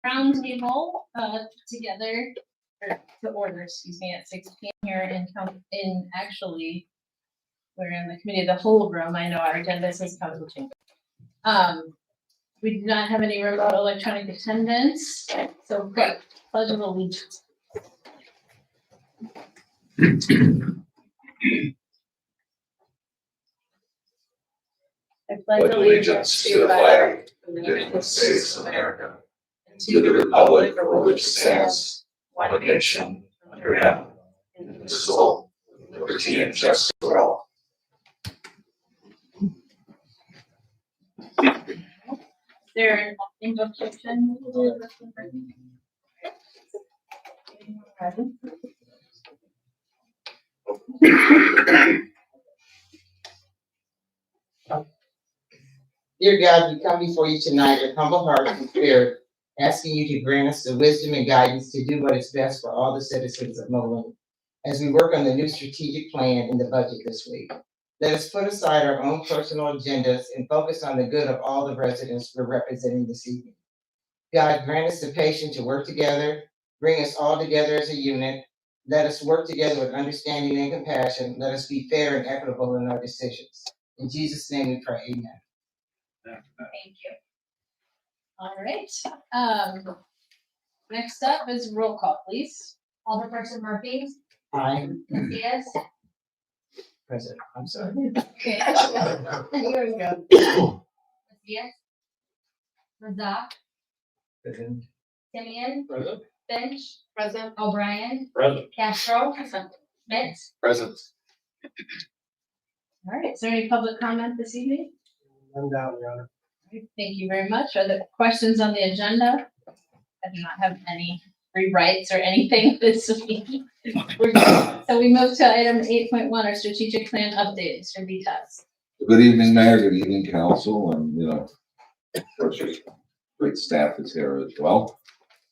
roundtable together, or to order, excuse me, at 6 p.m. here in actually, we're in the committee of the whole room. I know our agenda says council chamber. We do not have any remote electronic attendance, so pledge of allegiance. I pledge allegiance to the flag of the United States of America, and to the republic for which it stands, one nation, under God, indivisible, with liberty and justice for all. There an invocation? Dear God, we come before you tonight with humble hearts and spirit, asking you to grant us the wisdom and guidance to do what is best for all the citizens of Moline as we work on the new strategic plan in the budget this week. Let us put aside our own personal agendas and focus on the good of all the residents we're representing this evening. God, grant us the patience to work together, bring us all together as a unit. Let us work together with understanding and compassion. Let us be fair and equitable in our decisions. In Jesus' name we pray, amen. Thank you. All right. Next up is roll call, please. Alderperson Murphy. Aye. Diaz. President, I'm sorry. Okay. Here we go. Diaz. Razak. President. Timian. Present. Finch. Present. O'Brien. Present. Castro. Smith. Present. All right. Is there any public comment this evening? I'm down, Your Honor. All right, thank you very much. Are there questions on the agenda? I do not have any rewrites or anything this week. So we move to item 8.1, our strategic plan update. Mr. Vitas. Good evening, Mayor. Good evening, Council, and of course, your great staff is here as well.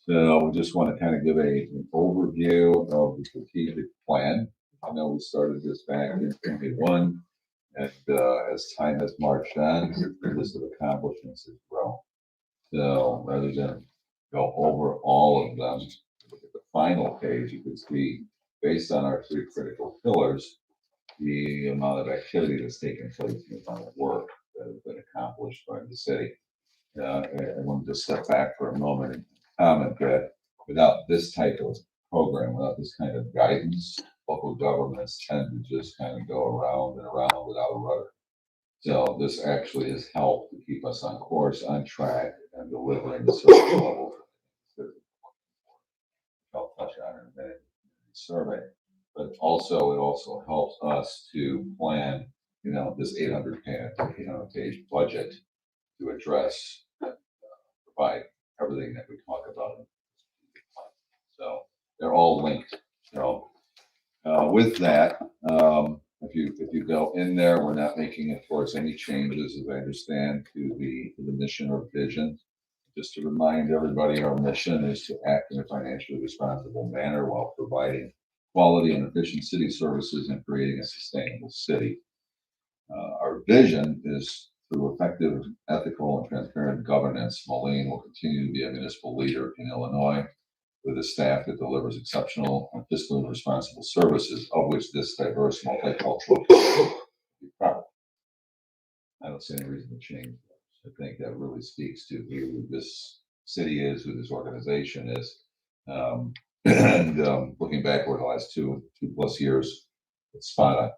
So we just want to kind of give an overview of the strategic plan. I know we started this back in 2021, and as time has marched on, the list of accomplishments has grown. So rather than go over all of them, look at the final page, you can see, based on our three critical pillars, the amount of activity that's taken place and the amount of work that has been accomplished by the city. I want to just step back for a moment and comment that without this type of program, without this kind of guidance, local governments tend to just kind of go around and around without a rudder. So this actually has helped to keep us on course, on track, and delivering the service level. I'll touch on it in a minute in the survey. But also, it also helps us to plan, this 800-page budget to address, provide everything that we talk about. So they're all linked. So with that, if you go in there, we're not making, of course, any changes, as I understand, to the mission or vision. Just to remind everybody, our mission is to act in a financially responsible manner while providing quality and efficient city services and creating a sustainable city. Our vision is through effective, ethical, and transparent governance, Moline will continue to be a municipal leader in Illinois with a staff that delivers exceptional and fiscally responsible services, of which this diverse, multicultural community will be proud. I don't see any reason to change that. I think that really speaks to who this city is, who this organization is. Looking back over the last two plus years, it's spot on.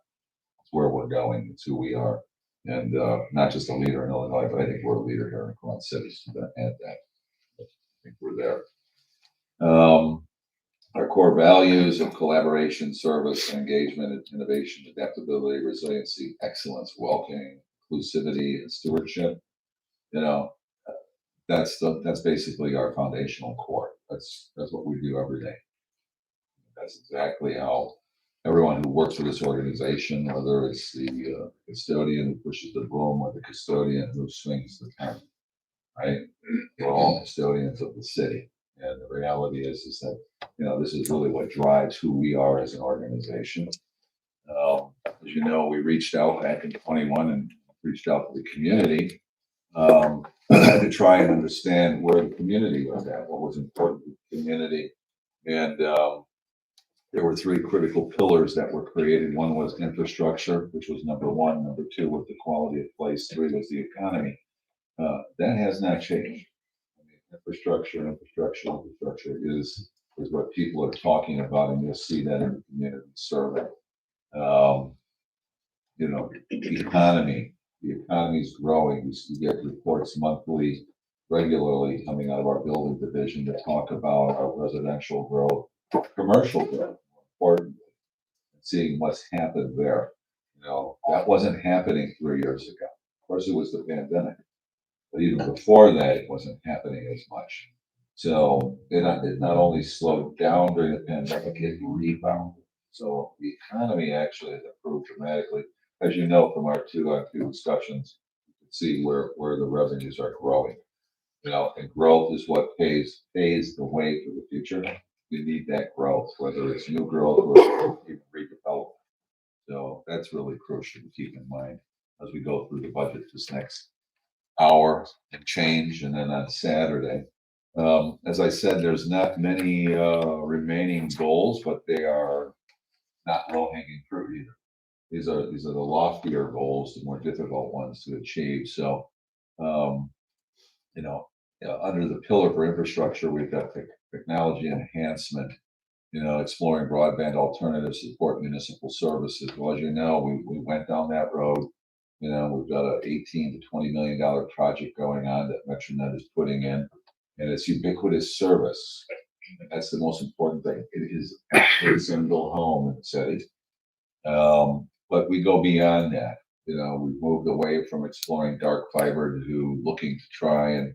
It's where we're going. It's who we are. And not just a leader in Illinois, but I think we're a leader here in Quad City. So that add that. I think we're there. Our core values of collaboration, service, engagement, innovation, adaptability, resiliency, excellence, welcoming, inclusivity, and stewardship. That's basically our foundational core. That's what we do every day. That's exactly how everyone who works for this organization, whether it's the custodian who pushes the broom or the custodian who swings the tent, right? We're all custodians of the city. And the reality is that, this is really what drives who we are as an organization. As you know, we reached out back in 21 and reached out to the community to try and understand where the community was at, what was important to the community. And there were three critical pillars that were created. One was infrastructure, which was number one. Number two was the quality of place. Three was the economy. That has not changed. I mean, infrastructure is what people are talking about, and you'll see that in the community survey. Um, the economy is growing. We get reports monthly, regularly coming out of our building division to talk about our residential growth, commercial growth, important, and seeing what's happened there. That wasn't happening 3 years ago. Of course, it was the pandemic, but even before that, it wasn't happening as much. So it not only slowed down during the pandemic, it rebounded. So the economy actually has improved dramatically. As you know from our two discussions, you can see where the revenues are growing. And growth is what pays the way for the future. You need that growth, whether it's new growth or even redevelopment. So that's really crucial to keep in mind as we go through the budget this next hour and change, and then on Saturday. As I said, there's not many remaining goals, but they are not low-hanging fruit either. These are the loftier goals, the more difficult ones to achieve. So, um, under the pillar for infrastructure, we've got technology enhancement. Exploring broadband alternatives to support municipal services. Well, as you know, we went down that road. We've got a $18 to $20 million project going on that MetroNet is putting in, and it's ubiquitous service. And that's the most important thing. It is a single home in the city. But we go beyond that. We've moved away from exploring dark fiber to looking to try and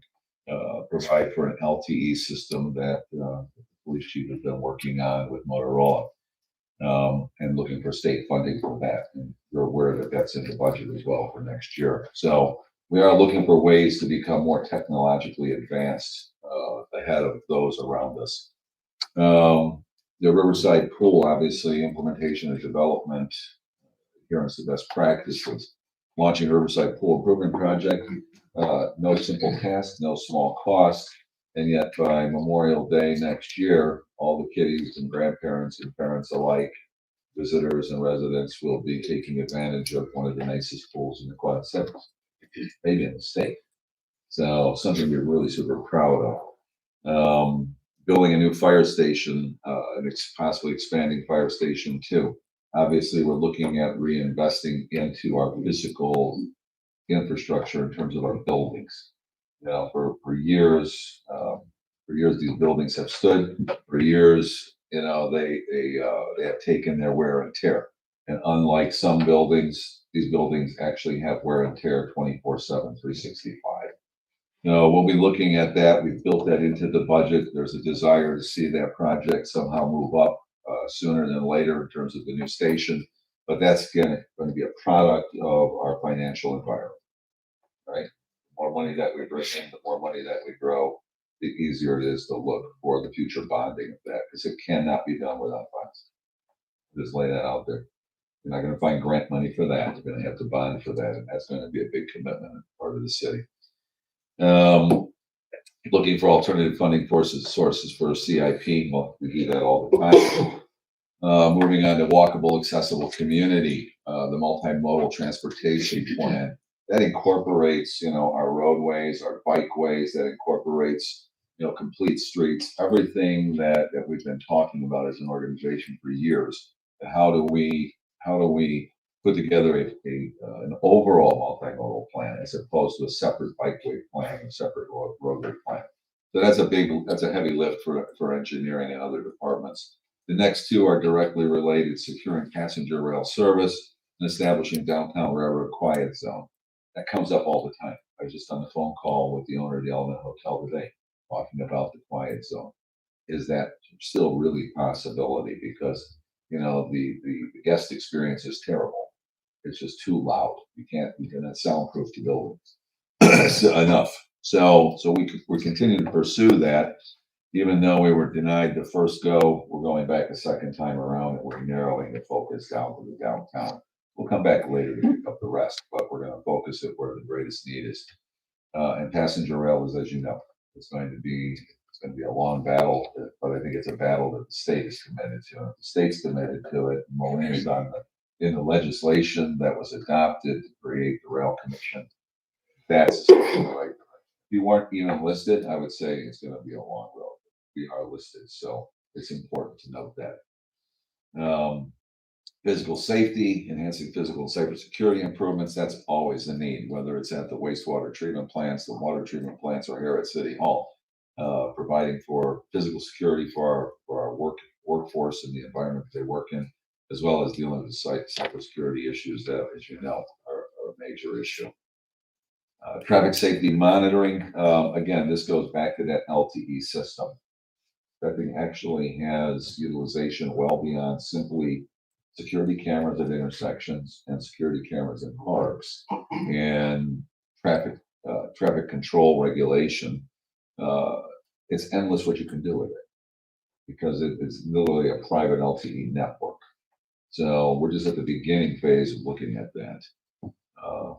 provide for an LTE system that the police chief has been working on with Motorola, and looking for state funding for that. And you're aware that that's in the budget as well for next year. So we are looking for ways to become more technologically advanced ahead of those around us. The Riverside Pool, obviously, implementation and development, adherence to best practices, launching a Riverside Pool Improvement Project. No simple task, no small cost, and yet by Memorial Day next year, all the kiddies and grandparents and parents alike, visitors and residents, will be taking advantage of one of the nicest pools in the Quad Cities, maybe in the state. So something we're really super proud of. Building a new fire station, and possibly expanding fire station too. Obviously, we're looking at reinvesting into our physical infrastructure in terms of our buildings. For years, these buildings have stood. For years, they have taken their wear and tear. And unlike some buildings, these buildings actually have wear and tear 24/7, 365. We'll be looking at that. We've built that into the budget. There's a desire to see that project somehow move up sooner than later in terms of the new station. But that's going to be a product of our financial environment, right? The more money that we bring in, the more money that we grow, the easier it is to look for the future bonding of that, because it cannot be done without funds. Just lay that out there. You're not going to find grant money for that. You're going to have to bond for that, and that's going to be a big commitment on part of the city. Looking for alternative funding sources for CIP. Well, we do that all the time. Moving on to walkable, accessible community, the multimodal transportation plan that incorporates, our roadways, our bikeways, that incorporates, complete streets, everything that we've been talking about as an organization for years. How do we put together an overall multimodal plan as opposed to a separate bikeway plan, a separate roadway plan? So that's a heavy lift for engineering and other departments. The next two are directly related: securing passenger rail service and establishing downtown railroad quiet zone. That comes up all the time. I was just on the phone call with the owner of the Element Hotel today, talking about the quiet zone. Is that still really a possibility? Because the guest experience is terrible. It's just too loud. You cannot soundproof the buildings enough. So we continue to pursue that. Even though we were denied the first go, we're going back a second time around, and we're narrowing the focus down to the downtown. We'll come back later to pick up the rest, but we're going to focus it where the greatest need is. And passenger rail is, as you know, it's going to be a long battle, but I think it's a battle that the state is committed to. If the state's committed to it, Moline is in the legislation that was adopted to create the rail commission. That's the right. If you weren't even listed, I would say it's going to be a long road. We are listed, so it's important to note that. Physical safety, enhancing physical and cybersecurity improvements, that's always the need, whether it's at the wastewater treatment plants, the water treatment plants, or here at City Hall. Providing for physical security for our workforce and the environment they work in, as well as dealing with cybersecurity issues that, as you know, are a major issue. Traffic safety monitoring, again, this goes back to that LTE system. That thing actually has utilization well beyond simply security cameras at intersections and security cameras in parks and traffic control regulation. It's endless what you can do with it because it's literally a private LTE network. So we're just at the beginning phase of looking at that.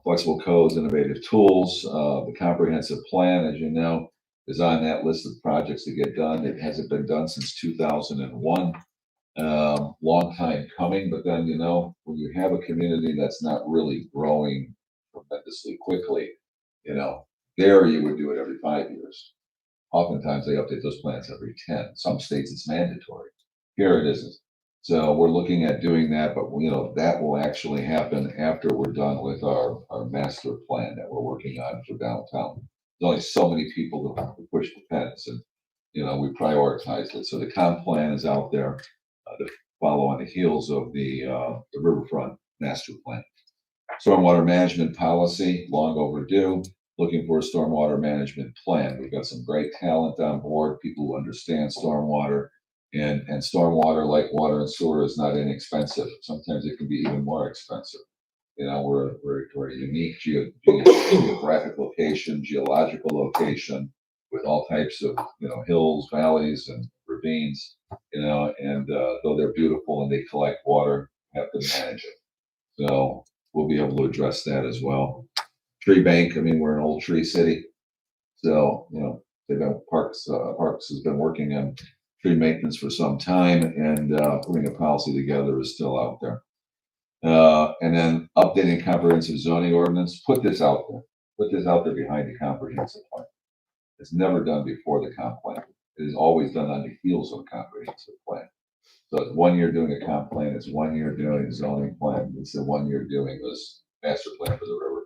Flexible codes, innovative tools, the comprehensive plan, as you know, is on that list of projects to get done. It hasn't been done since 2001. Long time coming, but then, you know, when you have a community that's not really growing tremendously quickly, you know, there you would do it every 5 years. Oftentimes they update those plans every 10. Some states it's mandatory. Here it isn't. So we're looking at doing that, but you know, that will actually happen after we're done with our master plan that we're working on for downtown. There's only so many people to push the pens, and you know, we prioritized it. So the comp plan is out there to follow on the heels of the riverfront master plan. Stormwater management policy, long overdue. Looking for a stormwater management plan. We've got some great talent on board, people who understand stormwater, and stormwater, like water and sewer, is not inexpensive. Sometimes it can be even more expensive. You know, we're a unique geographic location, geological location, with all types of, you know, hills, valleys, and ravines, you know, and though they're beautiful and they collect water, you have to manage it. So we'll be able to address that as well. Tree bank, I mean, we're an old tree city. So, you know, they've been Parks has been working on tree maintenance for some time, and putting a policy together is still out there. And then updating comprehensive zoning ordinance, put this out there behind the comprehensive plan. It's never done before the comp plan. It is always done on the heels of a comprehensive plan. So it's 1 year doing a comp plan, it's 1 year doing a zoning plan, it's the 1 year doing this master plan for the riverfront.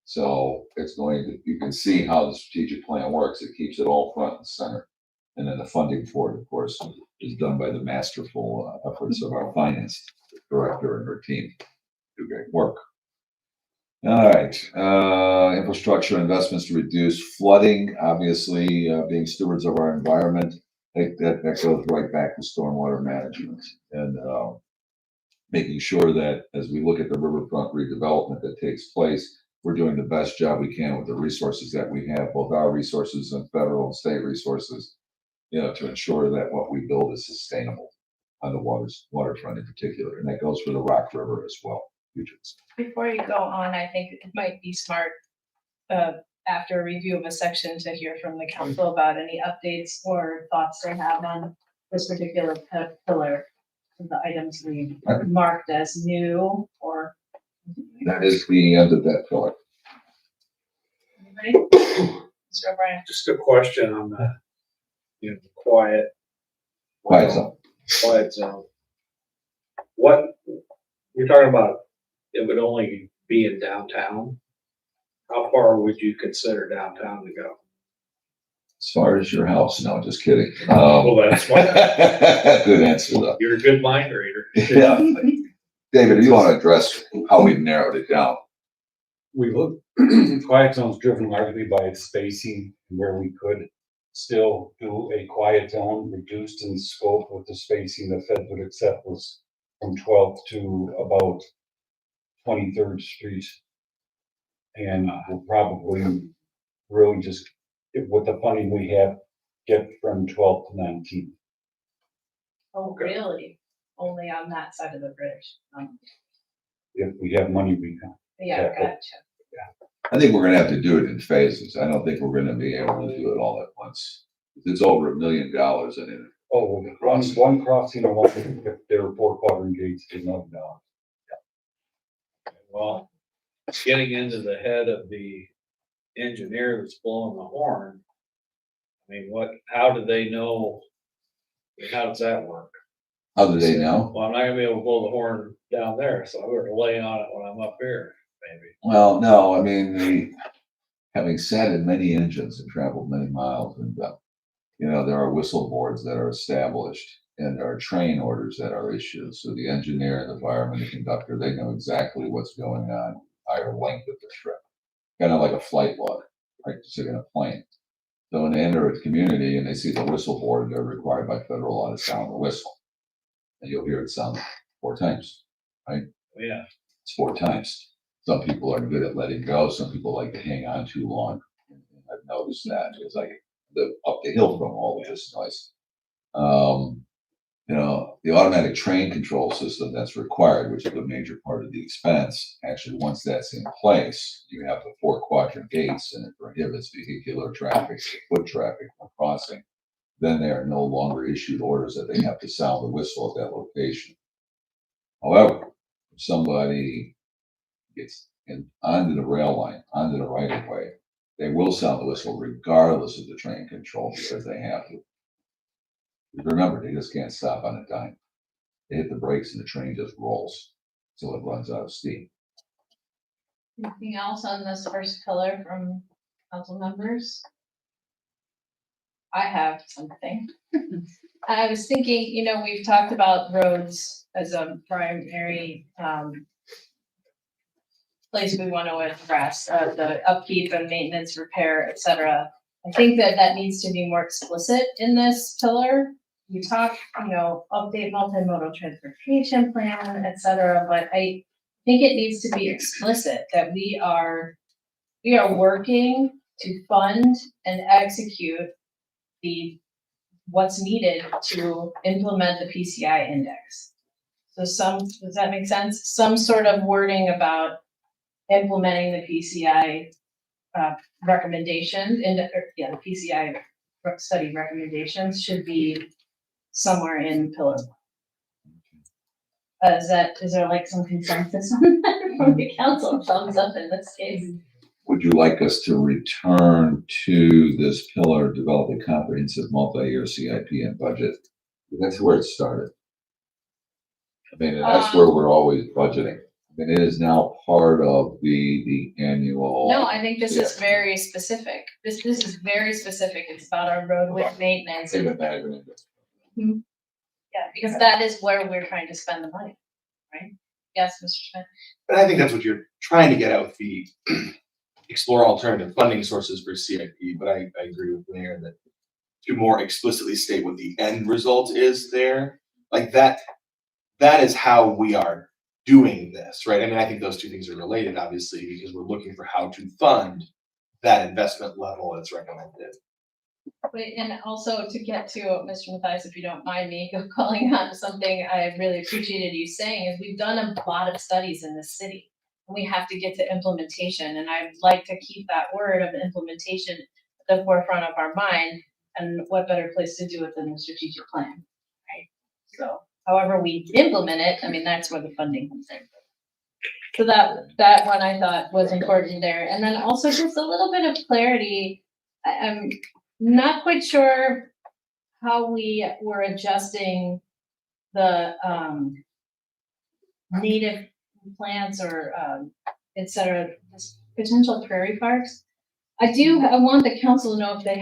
So it's you can see how the strategic plan works. It keeps it all front and center. And then the funding for it, of course, is done by the masterful efforts of our finance director and her team. Do great work. All right, infrastructure investments to reduce flooding, obviously, being stewards of our environment. That goes right back to stormwater management and making sure that as we look at the riverfront redevelopment that takes place, we're doing the best job we can with the resources that we have, both our resources and federal and state resources, you know, to ensure that what we build is sustainable on the waterfront in particular. And that goes for the Rock River as well. Before you go on, I think it might be smart, after a review of a section, to hear from the council about any updates or thoughts they have on this particular pillar of the items we marked as new or. That is the end of that pillar. Anybody? Mr. O'Brien? Just a question on the, you know, quiet zone. What you're talking about, it would only be in downtown. How far would you consider downtown to go? As far as your house, no, just kidding. Well, that's why. Good answer though. You're a good mind reader. Yeah. David, do you want to address how we've narrowed it down? We look, quiet zones driven largely by spacing, where we could still do a quiet zone reduced in scope with the spacing the Fed would accept was from 12th to about 23rd Street. And we'll probably really just, with the funding we have, get from 12th to 19th. Oh, really? Only on that side of the bridge? If we have money, we can. Yeah, gotcha. I think we're gonna have to do it in phases. I don't think we're gonna be able to do it all at once. It's over $1 million in it. Oh, one crossing along, if there were 4 quadrant gates, $1 million. Well, getting into the head of the engineer that's blowing the horn. I mean, how do they know? I mean, how does that work? How do they know? Well, I'm not gonna be able to blow the horn down there, so I'm gonna lay on it when I'm up here, maybe. Well, no, I mean, having sat in many engines and traveled many miles, and there are whistle boards that are established, and there are train orders that are issued. So the engineer, the fireman, the conductor, they know exactly what's going on, entire length of the trip, kind of like a flight log, right? Just like in a plane. So when they enter a community and they see the whistle board, they're required by federal law to sound the whistle, and you'll hear it sound 4 times, right? Yeah, It's 4 times. Some people are good at letting go. Some people like to hang on too long. And I've noticed that because I live up the hill from all of this noise. The automatic train control system that's required, which is a major part of the expense, actually, once that's in place, you have the 4 quadrant gates and it prohibits vehicular traffic, foot traffic from crossing. Then they are no longer issued orders that they have to sound the whistle at that location. However, if somebody gets onto the rail line, onto the right of way, they will sound the whistle regardless of the train control because they have to. Remember, they just can't stop on a dime. They hit the brakes and the train just rolls until it runs out of steam. Anything else on this first pillar from council members? I have something. I was thinking, we've talked about roads as a primary place we want to address, the upkeep and maintenance, repair, et cetera. I think that needs to be more explicit in this pillar. You talk, update multimodal transportation plan, et cetera, but I think it needs to be explicit that we are working to fund and execute what's needed to implement the PCI index. So does that make sense? Some sort of wording about implementing the PCI recommendations, the PCI study recommendations should be somewhere in pillar 1. Is there like some consensus on that from the council? Thumbs up in this case. Would you like us to return to this pillar, develop a comprehensive multi-year CIP and budget? That's where it started. I mean, that's where we're always budgeting. I mean, it is now part of the annual. No, I think this is very specific. This is very specific. It's about our roadway maintenance. Yeah, because that is where we're trying to spend the money, right? Yes, Mr. Schmidt. And I think that's what you're trying to get out with the explore alternative funding sources for CIP, but I agree with Mayor that to more explicitly state what the end result is there, like that is how we are doing this, right? I mean, I think those two things are related, obviously, because we're looking for how to fund that investment level that's recommended. Wait, and also to get to Mr. Mathias, if you don't mind me calling on something I really appreciated you saying, is we've done a lot of studies in this city. And we have to get to implementation, and I'd like to keep that word of implementation at the forefront of our mind. And what better place to do it than the strategic plan, right? So however we implement it, I mean, that's where the funding comes in. So that one I thought was important there. And then also just a little bit of clarity. I'm not quite sure how we were adjusting the native plants or et cetera, potential prairie parks. I want the council to know if I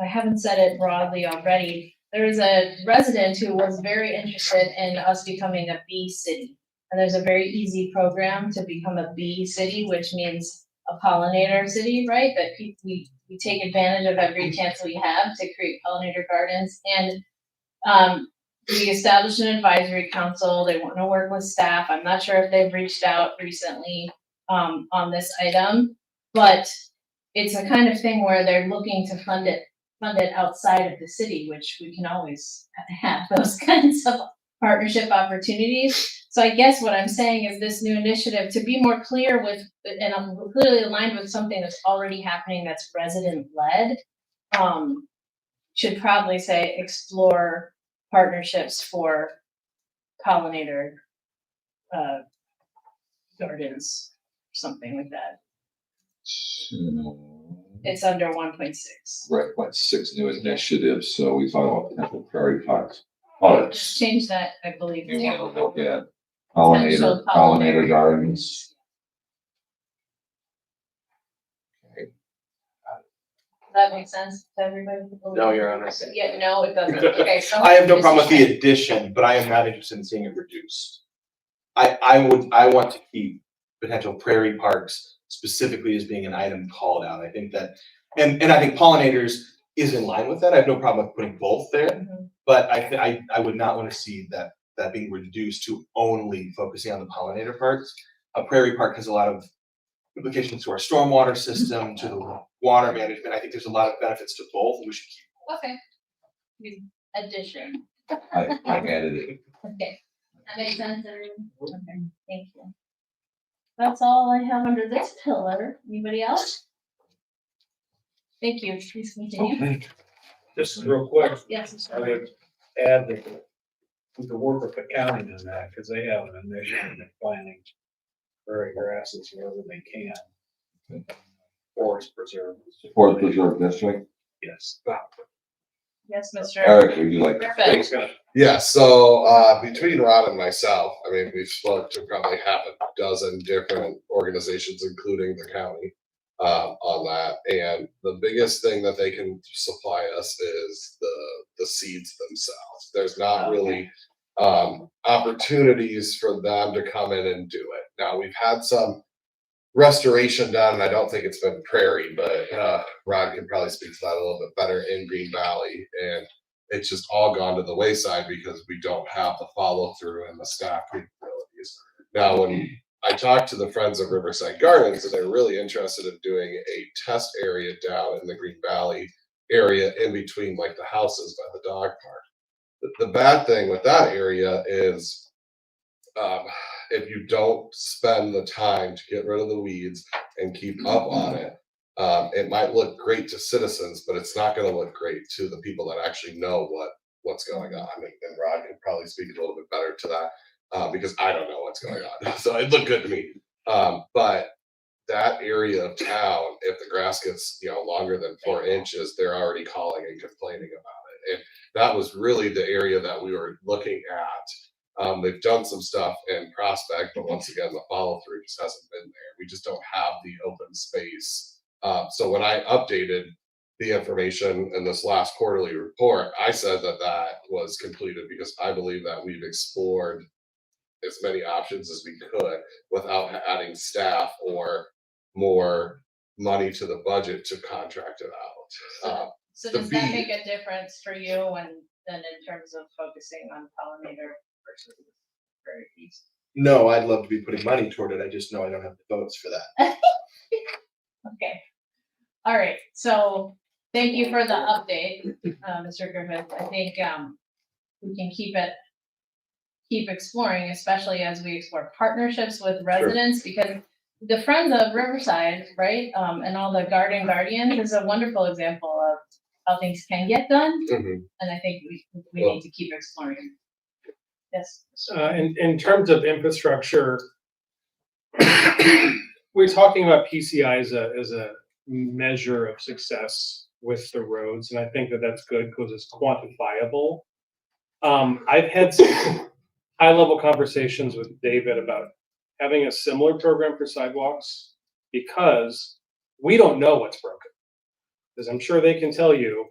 haven't said it broadly already. There is a resident who was very interested in us becoming a bee city. And there's a very easy program to become a bee city, which means a pollinator city, right? That we take advantage of every chance we have to create pollinator gardens. And we established an advisory council. They want to work with staff. I'm not sure if they've reached out recently on this item, but it's a kind of thing where they're looking to fund it outside of the city, which we can always have those kinds of partnership opportunities. So I guess what I'm saying is this new initiative, to be more clear with, and I'm clearly aligned with something that's already happening that's resident-led, should probably say explore partnerships for pollinator gardens, something like that. It's under 1.6. Right, like 6 new initiatives, so we thought about potential prairie pots. Just change that, I believe. You to- want to look at Potential pollinator gardens. Does that make sense to everybody? No, Your Honor. Yeah, no, it doesn't. Okay, so. I have no problem with the addition, but I am not interested in seeing it reduced. I want to keep potential prairie parks specifically as being an item called out. I think that, and I think pollinators is in line with that. I have no problem with putting both there. Mhm. But I would not want to see that being reduced to only focusing on the pollinator parks. A prairie park has a lot of implications to our stormwater system, to the water management. I think there's a lot of benefits to both, and we should keep. Okay. Addition. I added it. Okay, that makes sense, everyone? Okay, thank you. That's all I have under this pillar. Anybody else? Thank you, please continue. Just real quick, Yes, I'm I sorry. would add that we could work with the county on that, because they have an initiative in planting prairie grasses wherever they can. Forest preserve. Forest Preserve District. Yes. Yes, Mr. Eric, would you like? Perfect. Yeah, so between Rod and myself, I mean, we've spoke to probably half a dozen different organizations, including the county, on that. And the biggest thing that they can supply us is the seeds themselves. There's not really opportunities for them to come in and do it. Now, we've had some restoration done, and I don't think it's been prairie, but Rod can probably speak to that a little bit better in Green Valley. And it's just all gone to the wayside because we don't have the follow through and the staff capabilities. Now, when I talked to the Friends of Riverside Gardens, and they're really interested in doing a test area down in the Green Valley area in between like the houses by the dog park. The bad thing with that area is if you don't spend the time to get rid of the weeds and keep up on it, it might look great to citizens, but it's not going to look great to the people that actually know what's going on. And Rod can probably speak a little bit better to that because I don't know what's going on. So it looked good to me. But that area of town, if the grass gets longer than 4 inches, they're already calling and complaining about it. And that was really the area that we were looking at. They've done some stuff in Prospect, but once again, the follow through just hasn't been there. We just don't have the open space. So when I updated the information in this last quarterly report, I said that was completed because I believe that we've explored as many options as we could without adding staff or more money to the budget to contract it out. So the does that bee- make a difference for you then in terms of focusing on pollinator versus prairie piece? No, I'd love to be putting money toward it. I just know I don't have the votes for that. Okay. All right, so thank you for the update, Mr. Griffith. I think we can keep exploring, especially as we explore partnerships with residents, because the Friends of Riverside, right, and all the Garden Guardians is a wonderful example of how things can get done, Mhm. and I think we need to keep exploring. Yes. In terms of infrastructure, we're talking about PCI as a measure of success with the roads, and I think that's good because it's quantifiable. I've had some high-level conversations with David about having a similar program for sidewalks because we don't know what's broken. Because I'm sure they can tell you,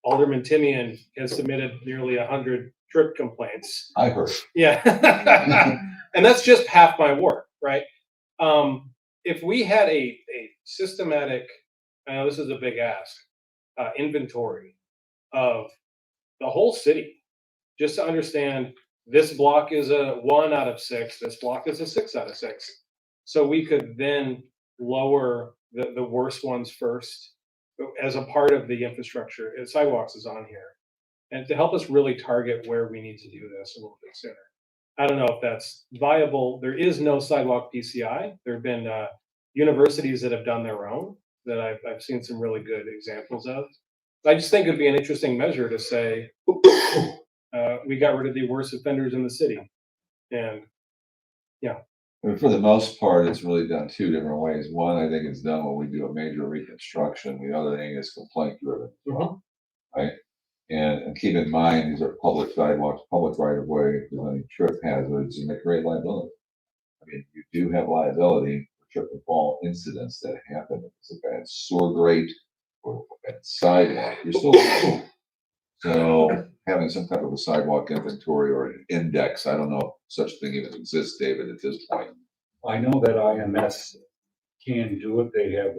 Alderman Timian has submitted nearly 100 trip complaints. I heard. Yeah. And that's just half my work, right? If we had a systematic, I know this is a big ask, inventory of the whole city, just to understand this block is a 1 out of 6, this block is a 6 out of 6. So we could then lower the worst ones first as a part of the infrastructure. Sidewalks is on here. and to help us really target where we need to do this a little bit sooner. I don't know if that's viable. There is no sidewalk PCI. There have been universities that have done their own that I've seen some really good examples of. I just think it'd be an interesting measure to say, we got rid of the worst offenders in the city. And I mean, for the most part, it's really done two different ways. One, I think it's done when we do a major reconstruction. The other thing is complaint driven, right? And keep in mind, these are public sidewalks, public right of way. If there's any trip hazards, you make great liability. I mean, you do have liability for trip and fall incidents that happen. If it's a bad sewer grate or a bad sidewalk, you're still liable. So having some type of a sidewalk inventory or an index, I don't know if such a thing even exists, David, at this point. I know that IMS can do it. They have,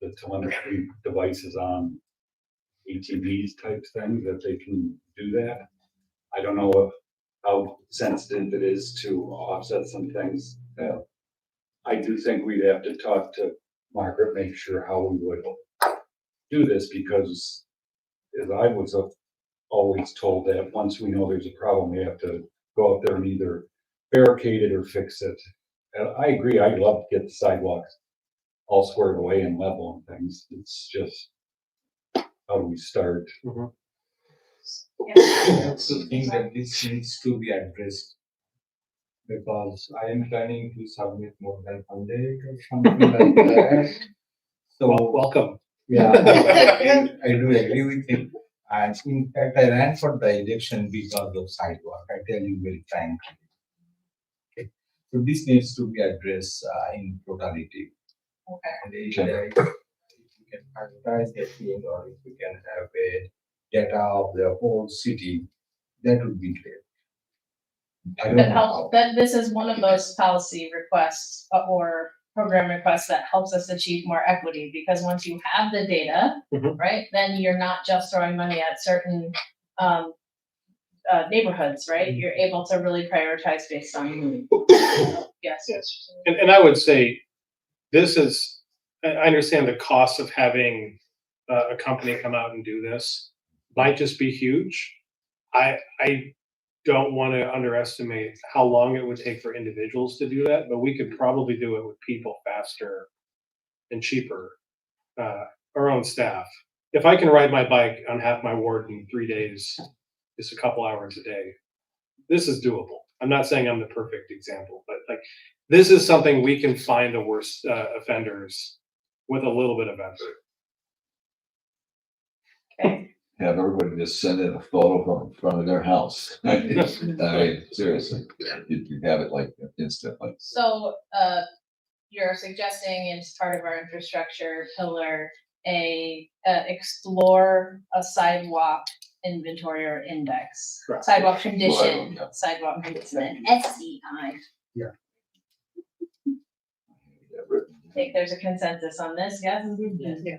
the telemetry devices on ATVs type thing that they can do that. I don't know how sensitive it is to offset some things. I do think we'd have to talk to Margaret, make sure how we would do this, because as I was always told that once we know there's a problem, we have to go out there and either barricade it or fix it. And I agree, I'd love to get the sidewalks all squared away and level and things. It's just, how do we start? I also think that this needs to be addressed, because I am planning to submit more than 100 or something like that. So, welcome. yeah, I do agree with him. And in fact, I ran for the election because of sidewalk. I tell you very frankly. Okay. So this needs to be addressed in totality. And if we can advertise the thing, or if we can have a data of the whole city, that would be great. I don't That know helps, how. that this is one of those policy requests or program requests that helps us achieve more equity, because once you have the data, right, then you're not just throwing money at certain neighborhoods, right? You're able to really prioritize based on. Yes. And I would say, this is, I understand the cost of having a company come out and do this might just be huge. I don't want to underestimate how long it would take for individuals to do that, but we could probably do it with people faster and cheaper, our own staff. If I can ride my bike on half my ward in 3 days, just a couple hours a day, this is doable. I'm not saying I'm the perfect example, but like, this is something we can find the worst offenders with a little bit of effort. Okay. Have everybody just send in a photo from in front of their house. I mean, seriously, you have it like instantly. So, you're suggesting as part of our infrastructure pillar, explore a sidewalk inventory or index. Correct. Sidewalk condition, yeah. sidewalk condition, SCI. I think there's a consensus on this, yes? Yeah.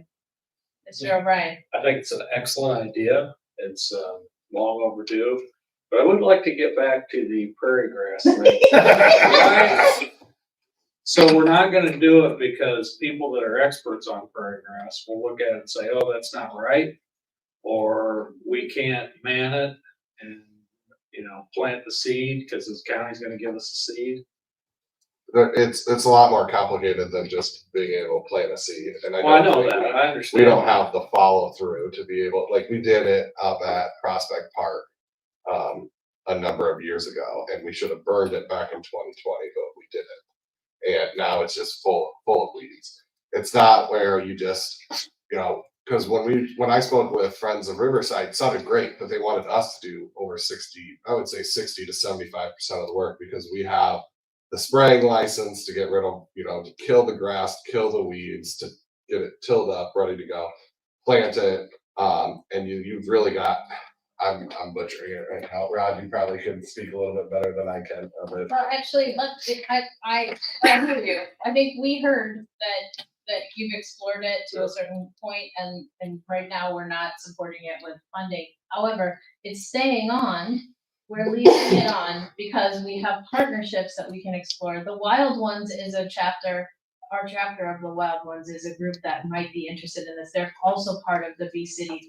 Mr. O'Brien. I think it's an excellent idea. It's long overdue, but I would like to get back to the prairie grass thing. So we're not gonna do it because people that are experts on prairie grass will look at it and say, oh, that's not right. Or we can't man it and, plant the seed because this county's gonna give us a seed. It's a lot more complicated than just being able to plant a seed, and Well, I know don't that, think I understand. we don't have the follow through to be able, like we did it up at Prospect Park a number of years ago, and we should have burned it back in 2020, but we didn't. And now it's just full of weeds. It's not where you just, because when I spoke with friends of Riverside, it sounded great, but they wanted us to do over 60 to 75% of the work, because we have the spraying license to get rid of, to kill the grass, kill the weeds, to get it tilled up, ready to go, plant it. And you've really got, I'm butchering it right now. Rod, you probably can speak a little bit better than I can of it. Well, actually, I hear you. I think we heard that you've explored it to a certain point, and right now we're not supporting it with funding. However, it's staying on. We're leaving it on because we have partnerships that we can explore. The Wild Ones is a chapter. Our chapter of the Wild Ones is a group that might be interested in this. They're also part of the B City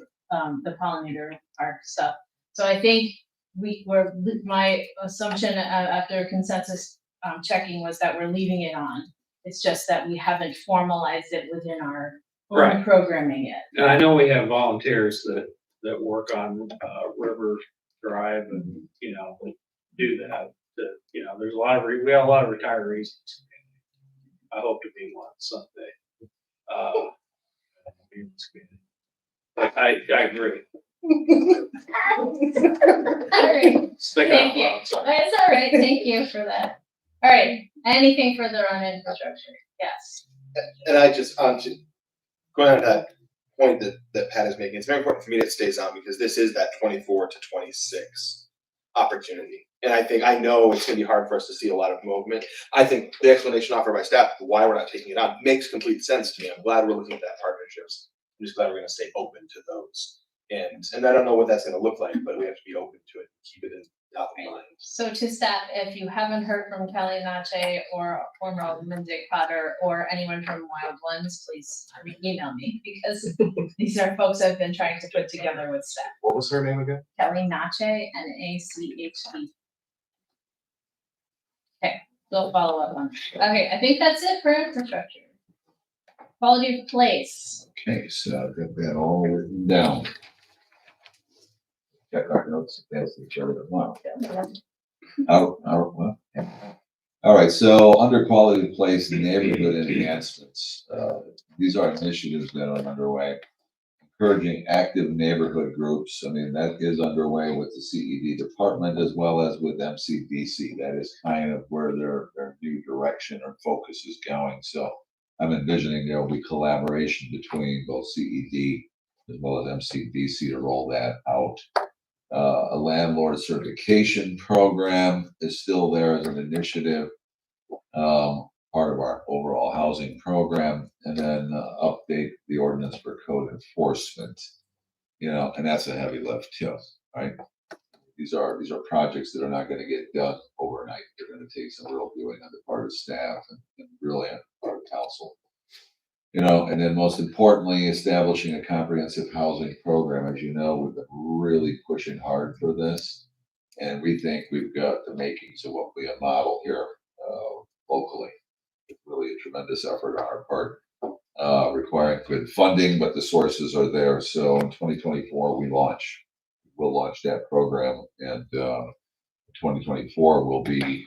the pollinator park stuff. So I think my assumption after consensus checking was that we're leaving it on. It's just that we haven't formalized it within our own Right. programming yet. And I know we have volunteers that work on, River Drive and, do that. There's we have a lot of retirees. I hope to be one someday. I agree. All right. Stick Thank you. out loud. It's all right. Thank you for that. All right. Anything further on infrastructure? Yes. And I just, to go ahead on that point that Pat is making, it's very important for me that it stays on because this is that 24 to 26 opportunity. And I know it's gonna be hard for us to see a lot of movement. I think the explanation offered by staff, why we're not taking it on, makes complete sense to me. I'm glad we're looking at that partnerships. I'm just glad we're gonna stay open to those. And I don't know what that's gonna look like, but we have to be open to it, keep it in top of mind. So to staff, if you haven't heard from Kelly Nache or former Alderman Dick Potter or anyone from Wildlands, please email me because these are folks I've been trying to put together with staff. What was her name again? Kelly Nache, NACHE. Okay, we'll follow up on. Okay, I think that's it for infrastructure. Quality of place. Okay, so I've got that all written down. Check our notes, that's the chair of the month. Well, yeah. All right, so under quality of place, neighborhood enhancements, these are initiatives that are underway. Encouraging active neighborhood groups, I mean, that is underway with the CED department as well as with MCDC. That is kind of where their new direction or focus is going. So I'm envisioning there will be collaboration between both CED as well as MCDC to roll that out. A landlord certification program is still there as an initiative, part of our overall housing program, and then update the ordinance for code enforcement. And that's a heavy lift too, right? These are projects that are not going to get done overnight. They're going to take some real doing on the part of staff and really on the part of council. And then most importantly, establishing a comprehensive housing program. As you know, we've been really pushing hard for this, and we think we've got the makings of what we a model here locally. It's really a tremendous effort on our part, requiring good funding, but the sources are there. So in 2024, we'll launch that program, and 2024 will be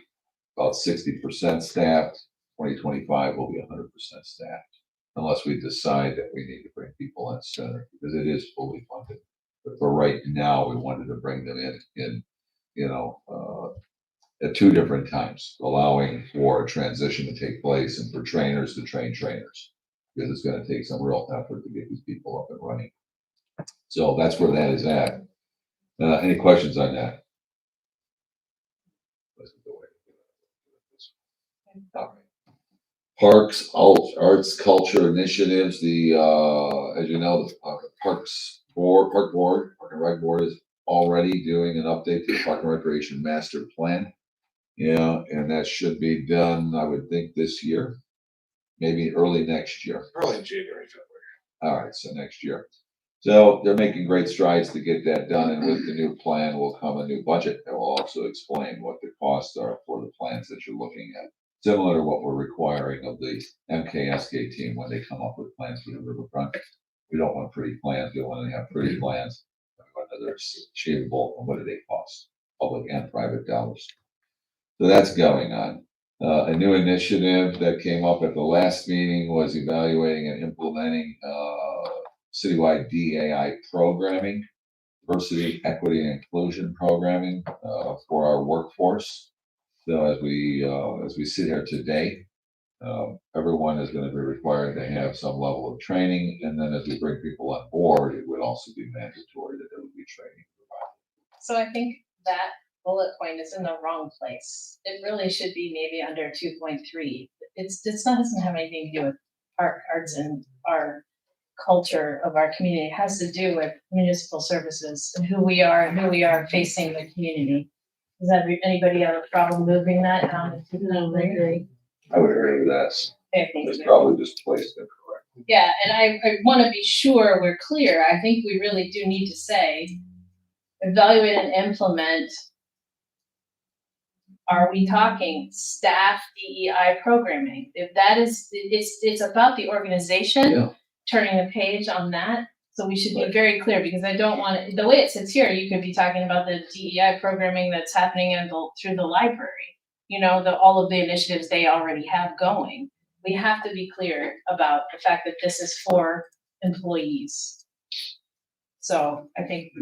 about 60% staffed. 2025 will be 100% staffed. Unless we decide that we need to bring people in sooner, because it is fully funded. But for right now, we wanted to bring them in at two different times, allowing for a transition to take place and for trainers to train trainers, because it's going to take some real effort to get these people up and running. So that's where that is at. Any questions on that? All right. Parks, arts, culture initiatives, as you know, the Park and Rec Board is already doing an update to the Park and Recreation Master Plan. Yeah, and that should be done, I would think, this year, maybe early next year. Early January, February. All right, so next year. So they're making great strides to get that done, and with the new plan will come a new budget that will also explain what the costs are for the plans that you're looking at. Similar to what we're requiring of the MKSK team when they come up with plans for the riverfront. We don't want pretty plans, we want to have pretty plans, whether they're achievable and what do they cost, public and private dollars. So that's going on. A new initiative that came up at the last meeting was evaluating and implementing citywide DAI programming, diversity, equity, and inclusion programming for our workforce. So as we sit here today, everyone is going to be required to have some level of training, and then as we bring people on board, it would also be mandatory that there would be training provided. So I think that bullet point is in the wrong place. It really should be maybe under 2.3. Doesn't have anything to do with our arts and our culture of our community. It has to do with municipal services and who we are facing the community. Does anybody have a problem moving that down to 2.3? I would agree with that. Okay, thank It's you. probably just placed incorrectly. Yeah, and I want to be sure we're clear. I think we really do need to say, evaluate and implement. Are we talking staff DEI programming? If that is, it's about the organization, Yeah. turning the page on that. So we should be Right. very clear, because I don't want it, the way it sits here, you could be talking about the DEI programming that's happening through the library. You know, all of the initiatives they already have going. We have to be clear about the fact that this is for employees. So I think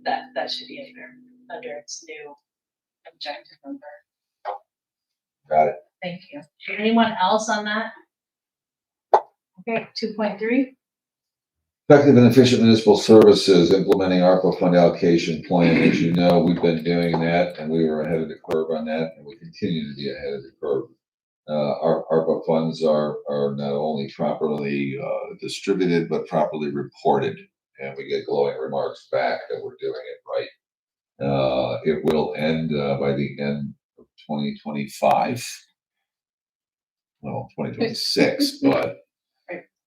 that should be under its new objective number. Got it. Thank you. Anyone else on that? Okay, 2.3. Effective and efficient municipal services, implementing ARPA fund allocation plan. As you know, we've been doing that, and we were ahead of the curve on that, and we continue to be ahead of the curve. Our ARPA funds are not only properly distributed, but properly reported, and we get glowing remarks back that we're doing it right. It will end by the end of 2025. Well, 2026, but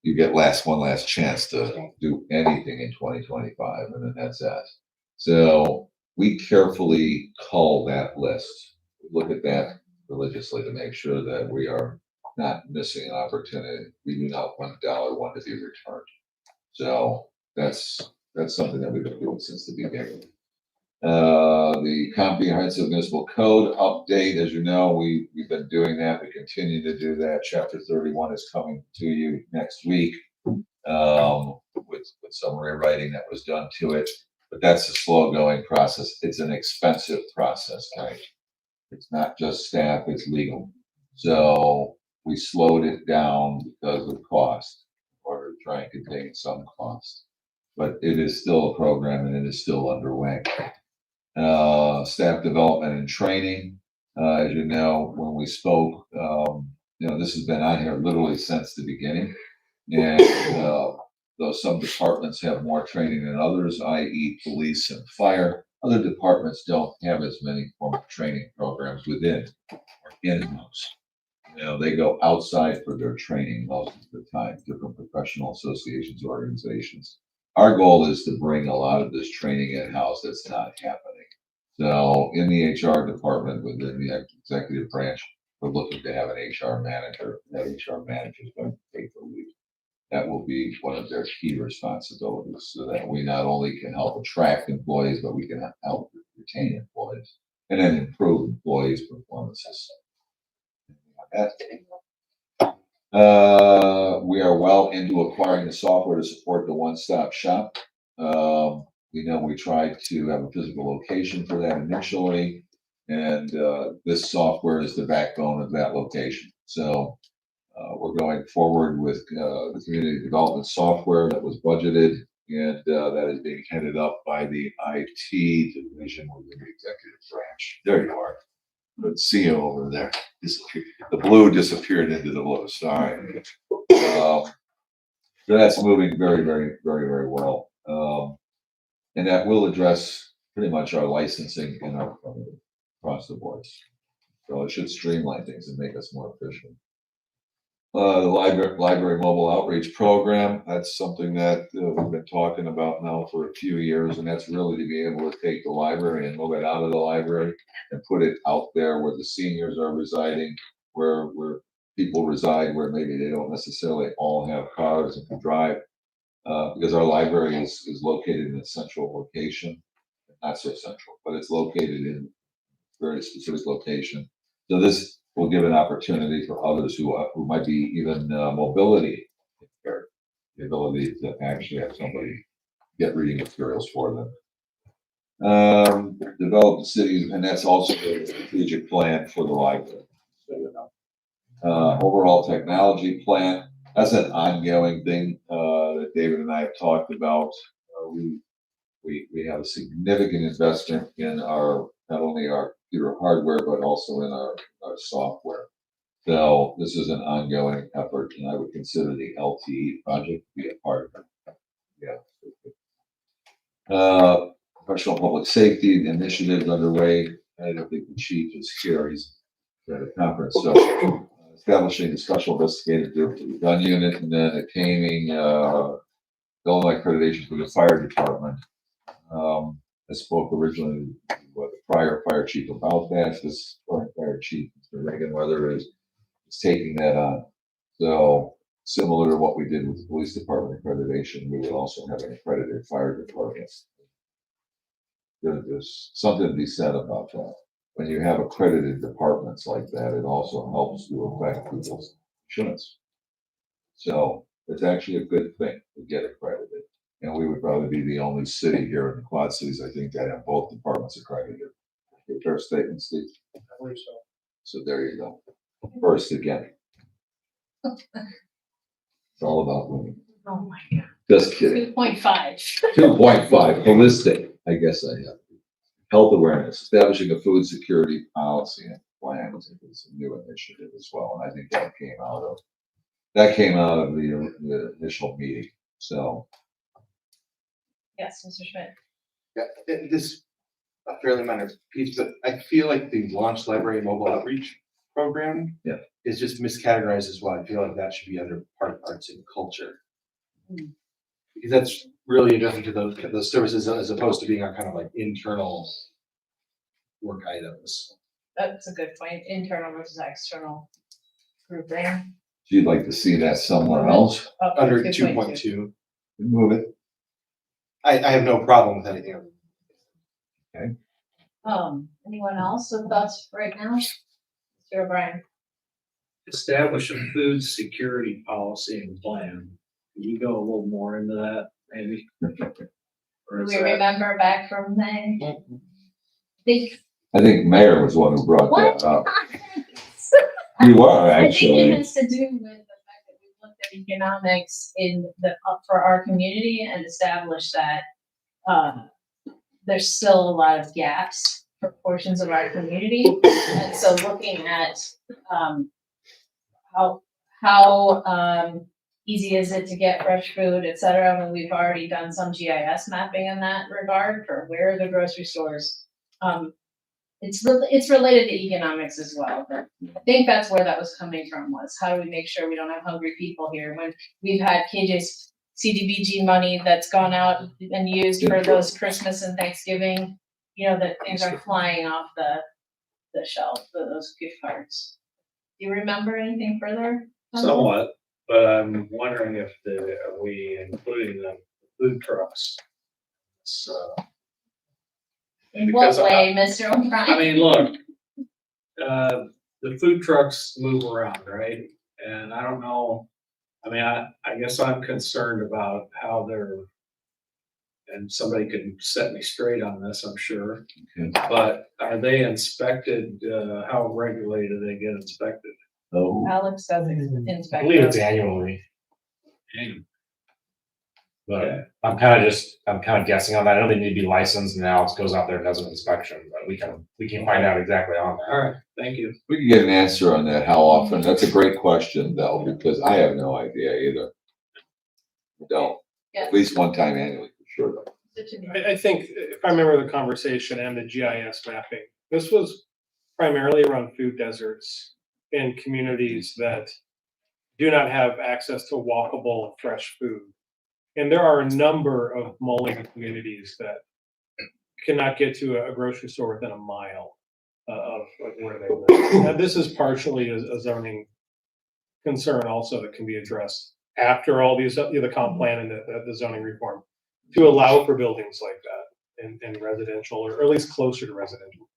you get one last chance to do anything in 2025, and then that's that. So we carefully cull that list. Look at that religiously to make sure that we are not missing an opportunity. We do not want $1 want to be returned. So that's something that we've been doing since the beginning. The comprehensive municipal code update, as you know, we've been doing that. We continue to do that. Chapter 31 is coming to you next week, with some rewriting that was done to it. But that's a slow going process. It's an expensive process, right? It's not just staff, it's legal. So we slowed it down because of cost, or try and contain some cost. But it is still a program, and it is still underway. Staff development and training. As you know, when we spoke, this has been on here literally since the beginning. And though some departments have more training than others, i.e. police and fire, other departments don't have as many formal training programs within or in-house. They go outside for their training most of the time, different professional associations, organizations. Our goal is to bring a lot of this training in-house. That's not happening. So in the HR department within the executive branch, we're looking to have an HR manager. That HR manager is going to take the lead. That will be one of their key responsibilities, so that we not only can help attract employees, but we can help retain employees and then improve employees' performances. We are well into acquiring the software to support the one-stop shop. We know we tried to have a physical location for that initially, and this software is the backbone of that location. So we're going forward with the community development software that was budgeted, and that is being headed up by the IT division within the executive branch. There you are. Good to see you over there. The blue disappeared into the blue. Sorry. That's moving very, very, very, very well. And that will address pretty much our licensing and our across the boards. So it should streamline things and make us more efficient. The library mobile outreach program, that's something that we've been talking about now for a few years, and that's really to be able to take the library and move it out of the library and put it out there where the seniors are residing, where people reside, where maybe they don't necessarily all have cars and can drive, because our library is located in a central location, not so central, but it's located in a very specific location. So this will give an opportunity for others who might be even mobility impaired, the ability to actually have somebody get reading materials for them. Develop the cities, and that's also a strategic plan for the library. So, overall technology plan, that's an ongoing thing that David and I have talked about. We have a significant investment in not only our computer hardware, but also in our software. So this is an ongoing effort, and I would consider the LTE project to be a part of it. Yeah. Professional public safety initiatives underway. I don't think the chief is here. He's at a conference. So establishing a special investigative gun unit, and then attaining, Illinois accreditation for the fire department. I spoke originally with the prior fire chief about that. This current fire chief, Mr. Reaganweather, is taking that on. So similar to what we did with the police department accreditation, we would also have an accredited fire department. There's something to be said about that. When you have accredited departments like that, it also helps to affect people's insurance. So it's actually a good thing to get accredited. And we would probably be the only city here in the Quad Cities, I think, that have both departments accredited. Fair statement, Steve? I believe so. So there you go. First again. It's all about women. Oh my God. Just kidding. 2.5. 2.5, holistic, I guess I have. Health awareness, establishing a food security policy and plan is a new initiative as well. And I think that came out of the initial meeting. So Yes, Mr. Schmidt. Yeah, this a fairly minor piece, but I feel like the launch library mobile outreach program. Yeah. Is just miscategorized as well. I feel like that should be under part of arts and culture. Because that's really addressing to those services as opposed to being our kind of like internal work items. That's a good point. Internal versus external grouping. if you'd like to see that somewhere else, Up to Under 2.2. 2.2. move it. I have no problem with anything. Anyone else with thoughts right now? Mr. O'Brien. Establish a food security policy and plan. Can you go a little more into that, maybe? Or Do is we that- remember back from May? I think Mayor was the one who brought What? that up. You are I think it actually. has to do with the fact that we looked at economics for our community and established that, there's still a lot of gaps for portions of our community. And so looking at, how easy is it to get fresh food, et cetera. I mean, we've already done some GIS mapping in that regard for where are the grocery stores. It's related to economics as well, but I think that's where that was coming from, was how do we make sure we don't have hungry people here when we've had KJ's CDBG money that's gone out and used for those Christmas and Thanksgiving, that things are flying off the shelf, those gift cards. Do you remember anything further? Somewhat, but I'm wondering if are we including the food trucks? So, In what because way, Mr. O'Brien? I mean, look, the food trucks move around, right? And I don't know, I mean, I guess I'm concerned about how and somebody can set me straight on this, I'm sure. Okay. But are they inspected, how regularly do they get inspected? Oh, Alex does I inspect believe it's those. annually, but Okay. I'm kind of guessing on that. I know they need to be licensed, and Alex goes out there and does an inspection, but we can find out exactly on that. All right, thank you. we can get an answer on that, how often. That's a great question, though, because I have no idea either. I don't, Yeah. at least one time annually, for sure, though. I think if I remember the conversation and the GIS mapping, this was primarily around food deserts in communities that do not have access to walkable fresh food. And there are a number of Moline communities that cannot get to a grocery store within a mile of where they live. And this is partially a zoning concern also that can be addressed after all these, the comp plan and the zoning reform, to allow for buildings like that in residential, or at least closer to residential.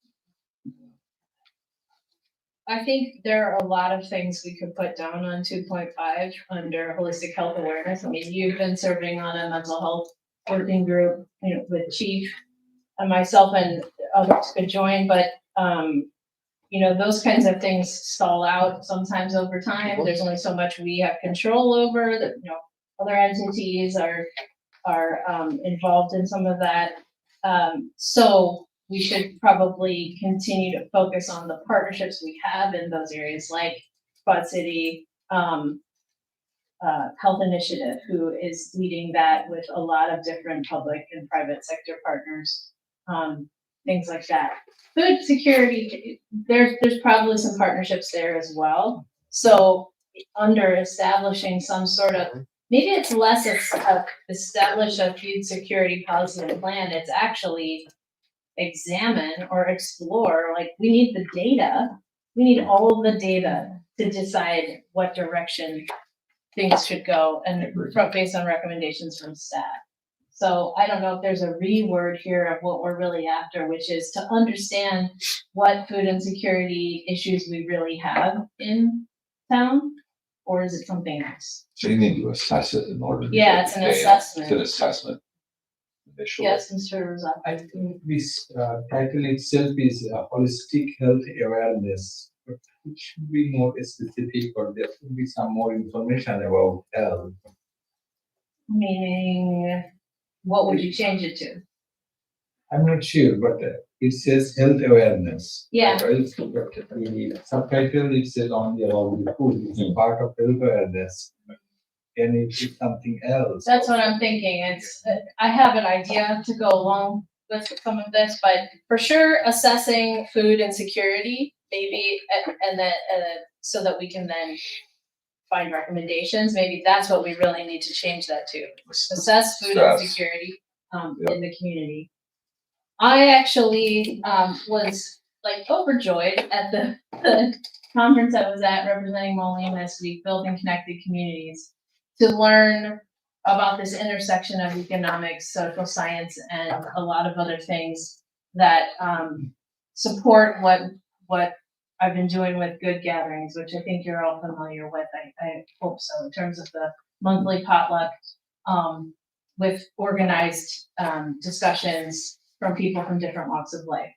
I think there are a lot of things we could put down on 2.5 under holistic health awareness. I mean, you've been serving on a mental health working group, with Chief and myself, and others could join, but, those kinds of things stall out sometimes over time. There's only so much we have control over that, other entities are involved in some of that. So we should probably continue to focus on the partnerships we have in those areas, like Quad City Health Initiative, who is leading that with a lot of different public and private sector partners, things like that. Food security, there's probably some partnerships there as well. So under establishing some sort of, maybe it's less of establish a food security policy and plan, it's actually examine or explore, like, we need the data. We need all of the data to decide what direction things should go and based on recommendations from staff. So I don't know if there's a reword here of what we're really after, which is to understand what food insecurity issues we really have in town, or is it something else? So you need to assess it in order. to Yeah, get it's the an data. assessment. It's an assessment. Initially. Yes, Mr. Rosado. I think this title itself is holistic health awareness. But it should be more specific, or there should be some more information about health. Meaning, what would you change it to? I'm not sure, but it says health awareness. Yeah. But the subtitle it says only about the food. It's a part of health awareness. Can it be something else? That's what I'm thinking. It's, I have an idea to go along with some of this, but for sure assessing food insecurity, maybe, and then, so that we can then find recommendations. Maybe that's what we really need to change that to. Assess food Assess. insecurity, Yep. in the community. I actually, was like overjoyed at the conference I was at representing Moline this week, Building Connected Communities, to learn about this intersection of economics, social science, and a lot of other things that support what I've been doing with Good Gatherings, which I think you're all familiar with. I hope so, in terms of the monthly potluck with organized discussions from people from different walks of life.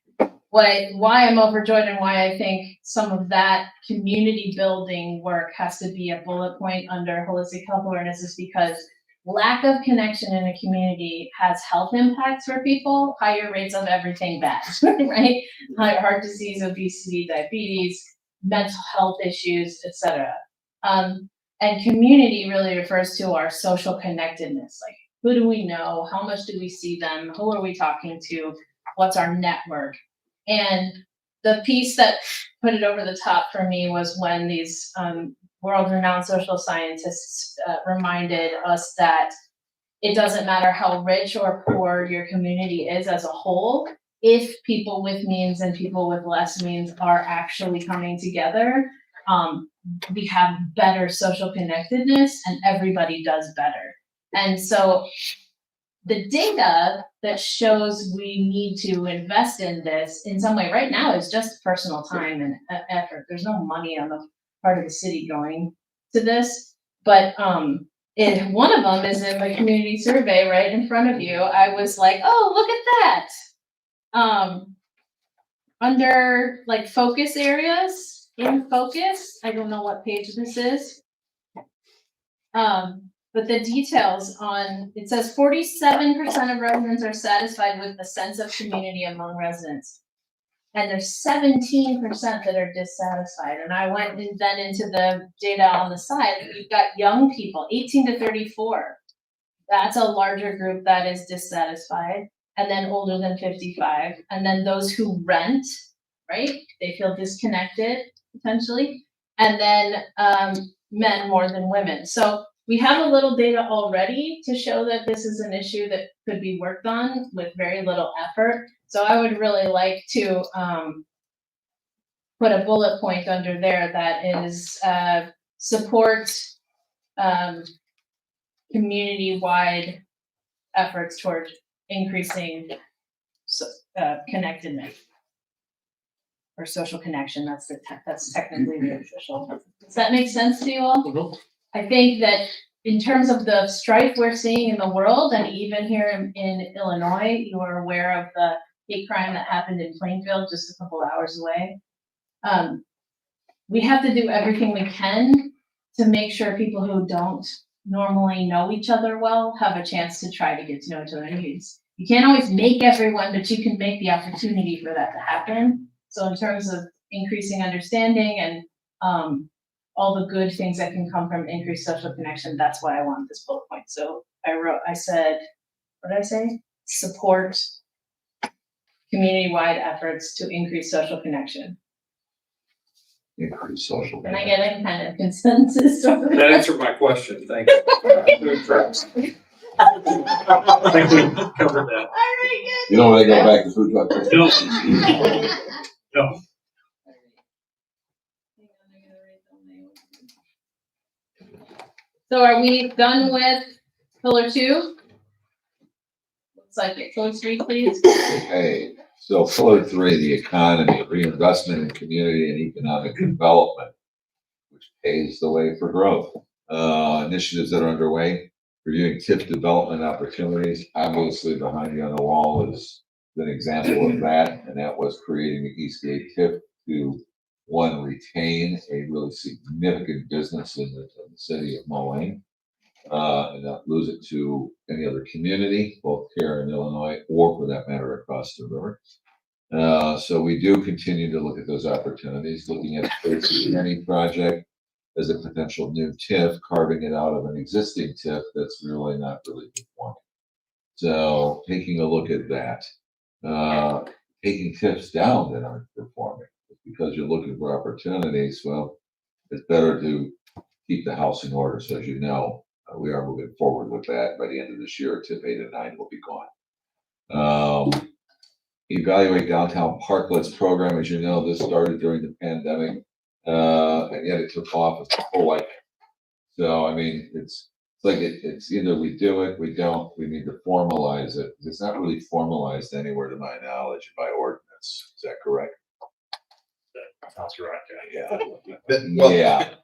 Why I'm overjoyed and why I think some of that community building work has to be a bullet point under holistic health awareness is because lack of connection in a community has health impacts for people, higher rates of everything bad, right? Heart disease, obesity, diabetes, mental health issues, etc. And community really refers to our social connectedness, like who do we know, how much do we see them, who are we talking to, what's our network? And the piece that put it over the top for me was when these world-renowned social scientists reminded us that it doesn't matter how rich or poor your community is as a whole, if people with means and people with less means are actually coming together, we have better social connectedness and everybody does better. And so the data that shows we need to invest in this in some way right now is just personal time and effort. There's no money on the part of the city going to this. But one of them is in the community survey right in front of you. I was like, oh, look at that. Under like focus areas, in focus, I don't know what page this is. But the details on, it says 47% of residents are satisfied with the sense of community among residents. And there's 17% that are dissatisfied. And I went then into the data on the side. You've got young people, 18 to 34. That's a larger group that is dissatisfied. And then older than 55. And then those who rent, right? They feel disconnected potentially. And then men more than women. So we have a little data already to show that this is an issue that could be worked on with very little effort. So I would really like to put a bullet point under there that is support community-wide efforts toward increasing connectedness or social connection. That's technically the official. Does that make sense to you all? Mhm. I think that in terms of the strife we're seeing in the world, and even here in Illinois, you are aware of the hate crime that happened in Plainfield just a couple hours away. We have to do everything we can to make sure people who don't normally know each other well have a chance to try to get to know each other. You can't always make everyone, but you can make the opportunity for that to happen. So in terms of increasing understanding and all the good things that can come from increased social connection, that's why I want this bullet point. So I said, what did I say? Support community-wide efforts to increase social connection. increase social. Can I get any kind of consensus? over That answered my question, thank you. Food trucks. I think we covered that. All right, You don't want to go back to food truck. No. No. So are we done with pillar 2? Looks like it. Pillar 3, please. Okay, so pillar 3, the economy, reinvestment in community and economic development, which paves the way for growth. Initiatives that are underway, reviewing TIF development opportunities. Obviously, behind you on the wall is an example of that, and that was creating the Eastgate TIF to, one, retain a really significant business in the city of Moline, and not lose it to any other community, both here in Illinois or for that matter across the river. So we do continue to look at those opportunities, looking at any project as a potential new TIF, carving it out of an existing TIF that's really not really performing. So taking a look at that, taking TIFs down that aren't performing because you're looking for opportunities. Well, it's better to keep the house in order. So as you know, we are moving forward with that. By the end of this year, TIF 8 and 9 will be gone. Evaluate downtown parklets program. As you know, this started during the pandemic, and yet it took off its whole life. So, I mean, it's like it's either we do it, we don't, we need to formalize it. It's not really formalized anywhere to my knowledge by ordinance. Is that correct? Sounds right. Well, Yeah.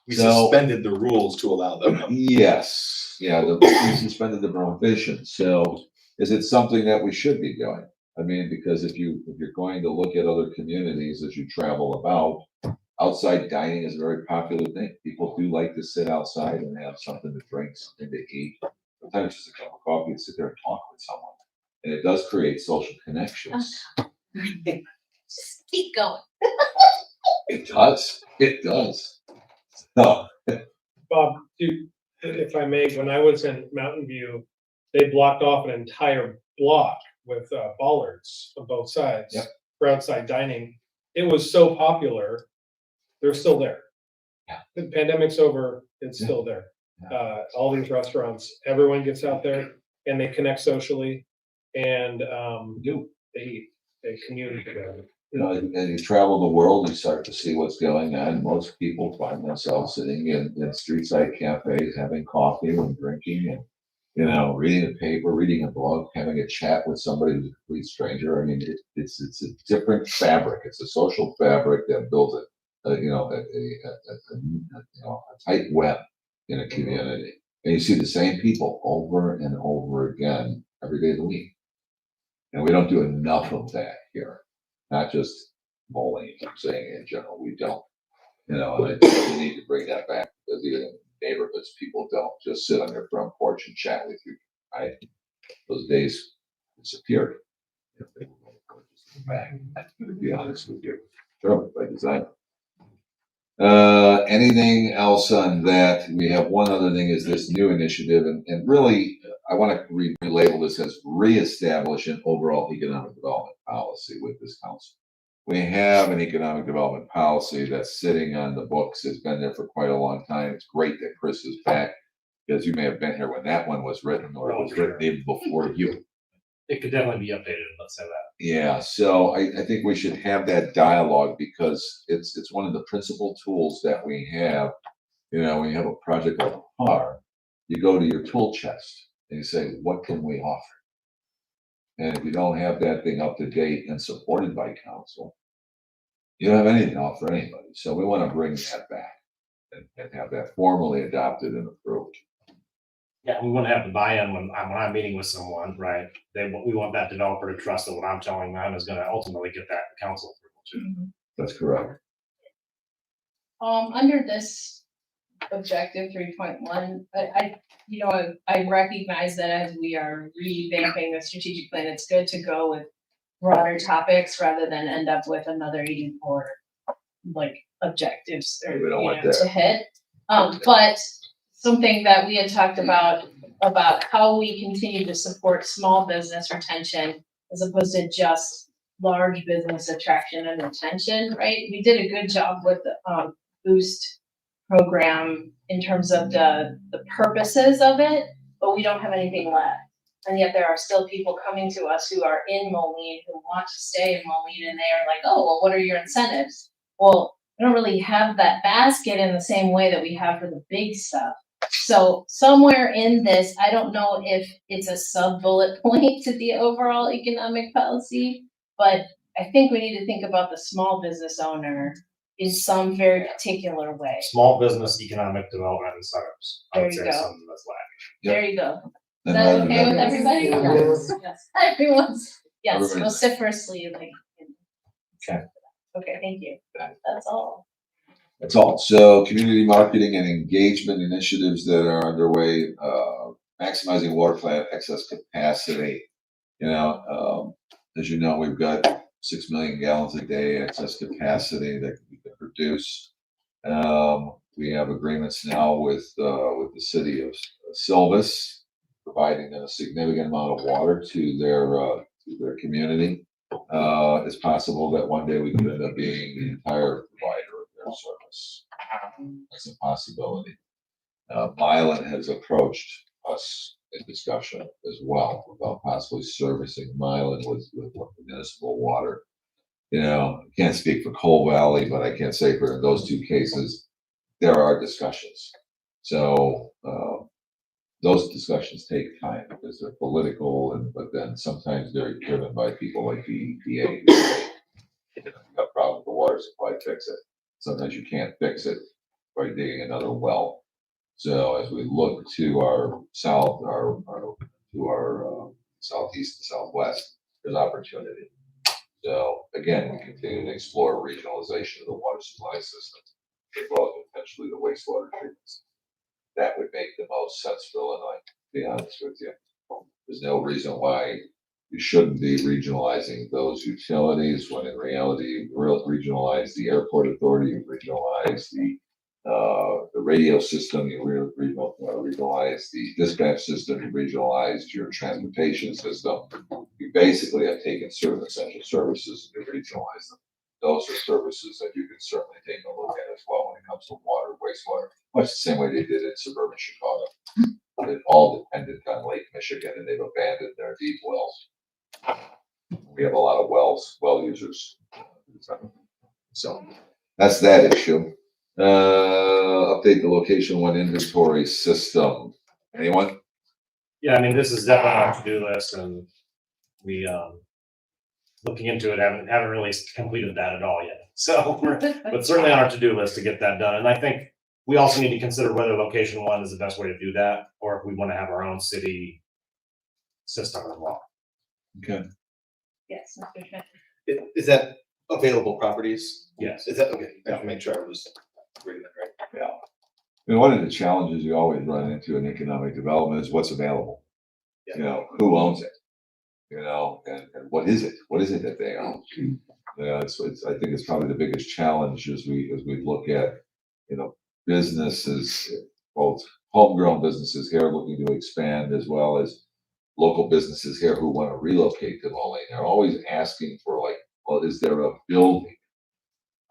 We So- suspended the rules to allow them. Yes, yeah, we suspended the prohibition. So is it something that we should be doing? I mean, because if you're going to look at other communities as you travel about, outside dining is a very popular thing. People do like to sit outside and have something to drink, something to eat. Sometimes just a cup of coffee and sit there and talk with someone. And it does create social connections. Just keep going. It does, it does. No, Bob, if I may, when I was in Mountain View, they blocked off an entire block with bollards on both sides Yep. for outside dining. It was so popular, they're still there. Yeah. The pandemic's over, it's Yeah. still there. Yeah. All these restaurants, everyone gets out there and they connect socially and they eat, they commune together. you know, as you travel the world, you start to see what's going on. Most people find themselves sitting in street-side cafes, having coffee and drinking and, you know, reading a paper, reading a book, having a chat with somebody who's a complete stranger. I mean, it's a different fabric. It's a social fabric that builds a tight web in a community. And you see the same people over and over again every day of the week. And we don't do enough of that here. Not just bowling, I'm saying in general, we don't. You know, and I think we need to bring that back because even in neighborhoods, people don't just sit on their front porch and chat with you. Right? Those days disappeared. If they were just back, to be honest with you. Sure, by design. Anything else on that? We have one other thing is this new initiative, and really, I want to relabel this as reestablish an overall economic development policy with this council. We have an economic development policy that's sitting on the books. It's been there for quite a long time. It's great that Chris is back because you may have been here when that one was written or it was written even before you. It could definitely be updated, let's say that. Yeah, so I think we should have that dialogue because it's one of the principal tools that we have. You know, when you have a project like a car, you go to your tool chest and you say, what can we offer? And if you don't have that thing up to date and supported by council, you don't have anything to offer anybody. So we want to bring that back and have that formally adopted and approved. Yeah, we want to have the buy-in when I'm meeting with someone, right? We want that developer to trust that what I'm telling them is gonna ultimately get that council approval too. That's correct. Under this objective 3.1, I recognize that as we are revamping the strategic plan, it's good to go with broader topics rather than end up with another 84 like objectives or We don't want that. to hit. But something that we had talked about how we continue to support small business retention as opposed to just large business attraction and retention, right? We did a good job with the boost program in terms of the purposes of it, but we don't have anything left. And yet there are still people coming to us who are in Moline, who want to stay in Moline, and they are like, oh, well, what are your incentives? Well, we don't really have that basket in the same way that we have for the big stuff. So somewhere in this, I don't know if it's a sub bullet point to the overall economic policy, but I think we need to think about the small business owner in some very particular way. Small business economic development incentives. I would There you say go. something that's lacking. Yep. There you go. Is And that rather okay with than- everybody? Yes. Yes. Everyone's, yes, Everybody's- vociferously, like. Okay. Okay, thank you. That's all. That's all. So community marketing and engagement initiatives that are underway, maximizing water plant excess capacity. As you know, we've got 6 million gallons a day excess capacity that we can produce. We have agreements now with the city of Silvis, providing a significant amount of water to their community. It's possible that one day we could end up being the entire provider of their service. That's a possibility. Moline has approached us in discussion as well about possibly servicing Moline with municipal water. I can't speak for Coal Valley, but I can say for those two cases, there are discussions. So those discussions take time because they're political, but then sometimes they're driven by people like the EPA. If you got a problem with the water supply, fix it. Sometimes you can't fix it by digging another well. So as we look to our south, to our southeast and southwest, there's opportunity. So again, we continue to explore regionalization of the water supply system, as well as potentially the wastewater treatments. That would make the most sense for Illinois, to be honest with you. There's no reason why you shouldn't be regionalizing those utilities when in reality, you regionalize the airport authority, you regionalize the radio system, you regionalize the dispatch system, you regionalize your transportation system. You basically have taken certain essential services and regionalized them. Those are services that you can certainly take a look at as well when it comes to water, wastewater, much the same way they did in suburban Chicago. It all depended on Lake Michigan, and they've abandoned their deep wells. We have a lot of well users. So that's that issue. Update the location one inventory system. Anyone? Yeah, I mean, this is definitely on our to-do list, and we, looking into it, haven't really completed that at all yet. So, but certainly on our to-do list to get that done. And I think we also need to consider whether location one is the best way to do that, or if we want to have our own city system as well. Okay. Yes, Mr. Schmidt. Is that available properties? Yes. Is that, okay, I have to make sure I was reading that right. Yeah. I mean, one of the challenges you always run into in economic development is what's available. Yeah. Who owns it? And what is it? What is it that they own? I think it's probably the biggest challenge as we look at, businesses, both homegrown businesses here looking to expand as well as local businesses here who want to relocate to Moline. They're always asking for well, is there a building?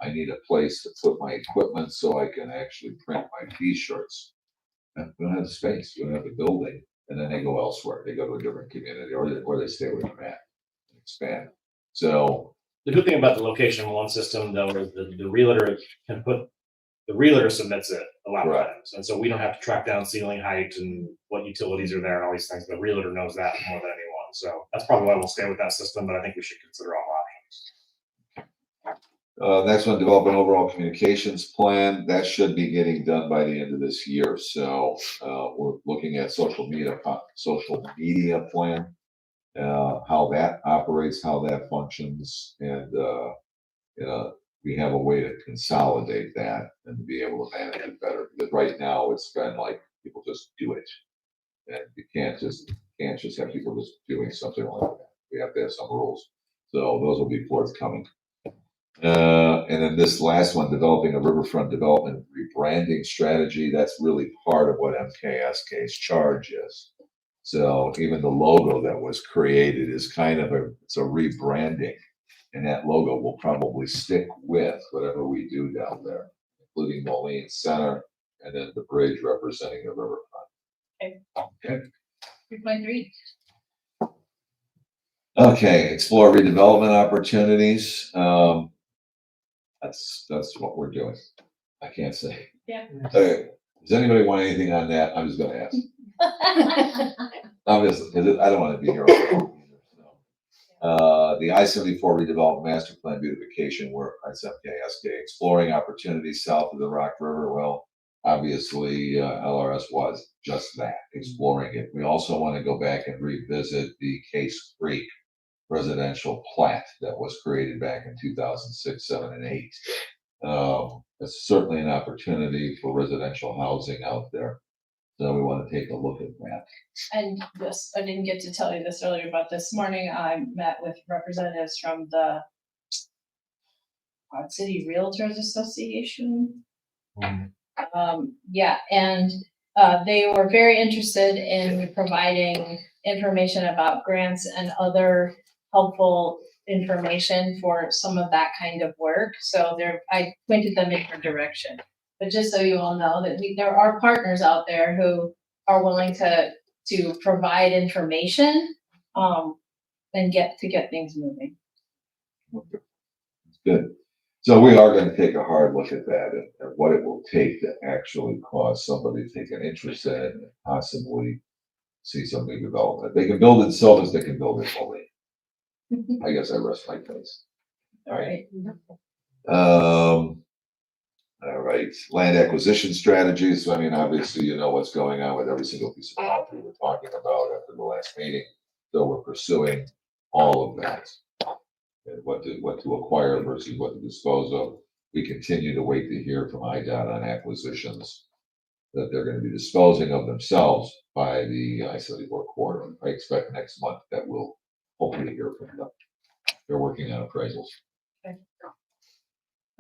I need a place to put my equipment so I can actually print my T-shirts. And we don't have the space. We don't have the building. And then they go elsewhere. They go to a different community or they stay where they're at and expand. So The good thing about the location one system though is the realtor the realtor submits it a lot of Right. times. And so we don't have to track down ceiling height and what utilities are there and all these things. The realtor knows that more than anyone. So that's probably why we'll stay with that system, but I think we should consider all options. next one, develop an overall communications plan. That should be getting done by the end of this year. So we're looking at social media plan, how that operates, how that functions, and we have a way to consolidate that and to be able to manage it better. Because right now it's been like people just do it, and you can't just have people just doing something like that. We have to have some rules. So those will be forthcoming. And then this last one, developing a riverfront development rebranding strategy. That's really part of what MKSK's charge is. So even the logo that was created is kind of it's a rebranding And that logo will probably stick with whatever we do down there, including Moline Center and then the bridge representing the riverfront. Okay. 3.3. Okay, explore redevelopment opportunities. That's what we're doing. I can't say. Yeah. Okay, does anybody want anything on that? I'm just gonna ask. Obviously, because I don't want to be here all day either, so. The I-74 redevelopment master plan beautification work, SK, exploring opportunities south of the Rock River. Well, obviously, LRS was just that, exploring it. We also want to go back and revisit the Case Creek residential plat that was created back in 2006, 7, and 8. It's certainly an opportunity for residential housing out there. So we want to take a look at that. And this, I didn't get to tell you this earlier, but this morning I met with representatives from the Quad City Realtors Association. Yeah, and they were very interested in providing information about grants and other helpful information for some of that kind of work. So I pointed them in her direction. But just so you all know that there are partners out there who are willing to provide information and get things moving. Good. So we are going to take a hard look at that and what it will take to actually cause somebody to take an interest in it and possibly see some big development. They can build it so as they can build it fully. I guess I rest my case. All right. All right. Land acquisition strategies. So, I mean, obviously, you know what's going on with every single piece of property we're talking about after the last meeting. So we're pursuing all of that. And what to acquire versus what to dispose of. We continue to wait to hear from IDOT on acquisitions that they're going to be disposing of themselves by the I-74 quarter. I expect next month that we'll hopefully hear from them. They're working on appraisals. Okay.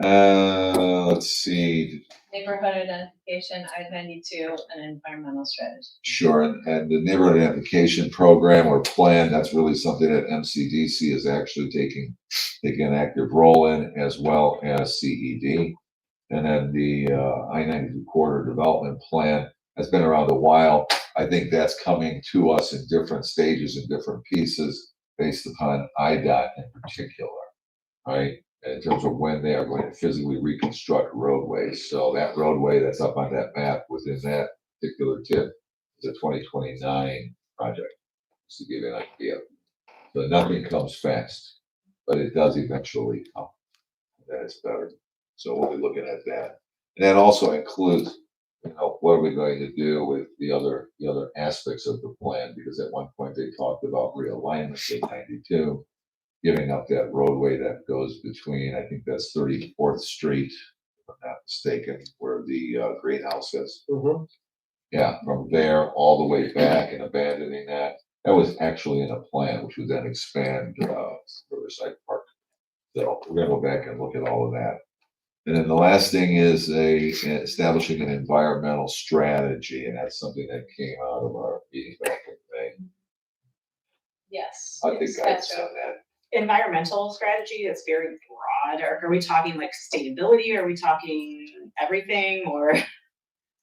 Let's see. Neighborhood identification, I-92, and environmental strategy. Sure, and the neighborhood identification program or plan, that's really something that MCDC is actually taking an active role in, as well as CED. And then the I-92 corridor development plan has been around a while. I think that's coming to us in different stages and different pieces based upon IDOT in particular, right? In terms of when they are going to physically reconstruct roadways. So that roadway that's up on that map within that particular tip is a 2029 project, just to give you an idea. So nothing comes fast, but it does eventually come. That is better. So we'll be looking at that. And that also includes, you know, what are we going to do with the other aspects of the plan? Because at one point they talked about realignment of 92. Giving up that roadway that goes between, I think that's 34th Street, if I'm not mistaken, where the greenhouse is. Mm-hmm. Yeah, from there all the way back and abandoning that. That was actually in a plan, which would then expand Riverside Park. So we're gonna go back and look at all of that. And then the last thing is establishing an environmental strategy, and that's something that came out of our meeting back in May. Yes. I think That's I've done that. Environmental strategy, that's very broad. Are we talking like sustainability? Are we talking everything or?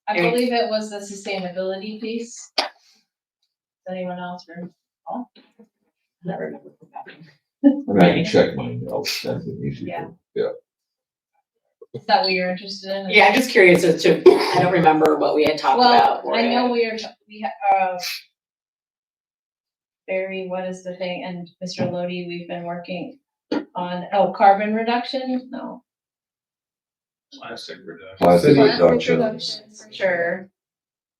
I believe it was the sustainability piece. Does anyone else remember? Never remember that. I can check my notes. That's an easy Yeah. one. Yeah. Is that what you're interested in? Yeah, I'm just curious as to, I don't remember what we had talked about. Well, I know Barry, what is the thing? And Mr. Lodi, we've been working on, carbon reduction? No. Plastic reduction. Plastic Plastic reduction. reduction, for sure.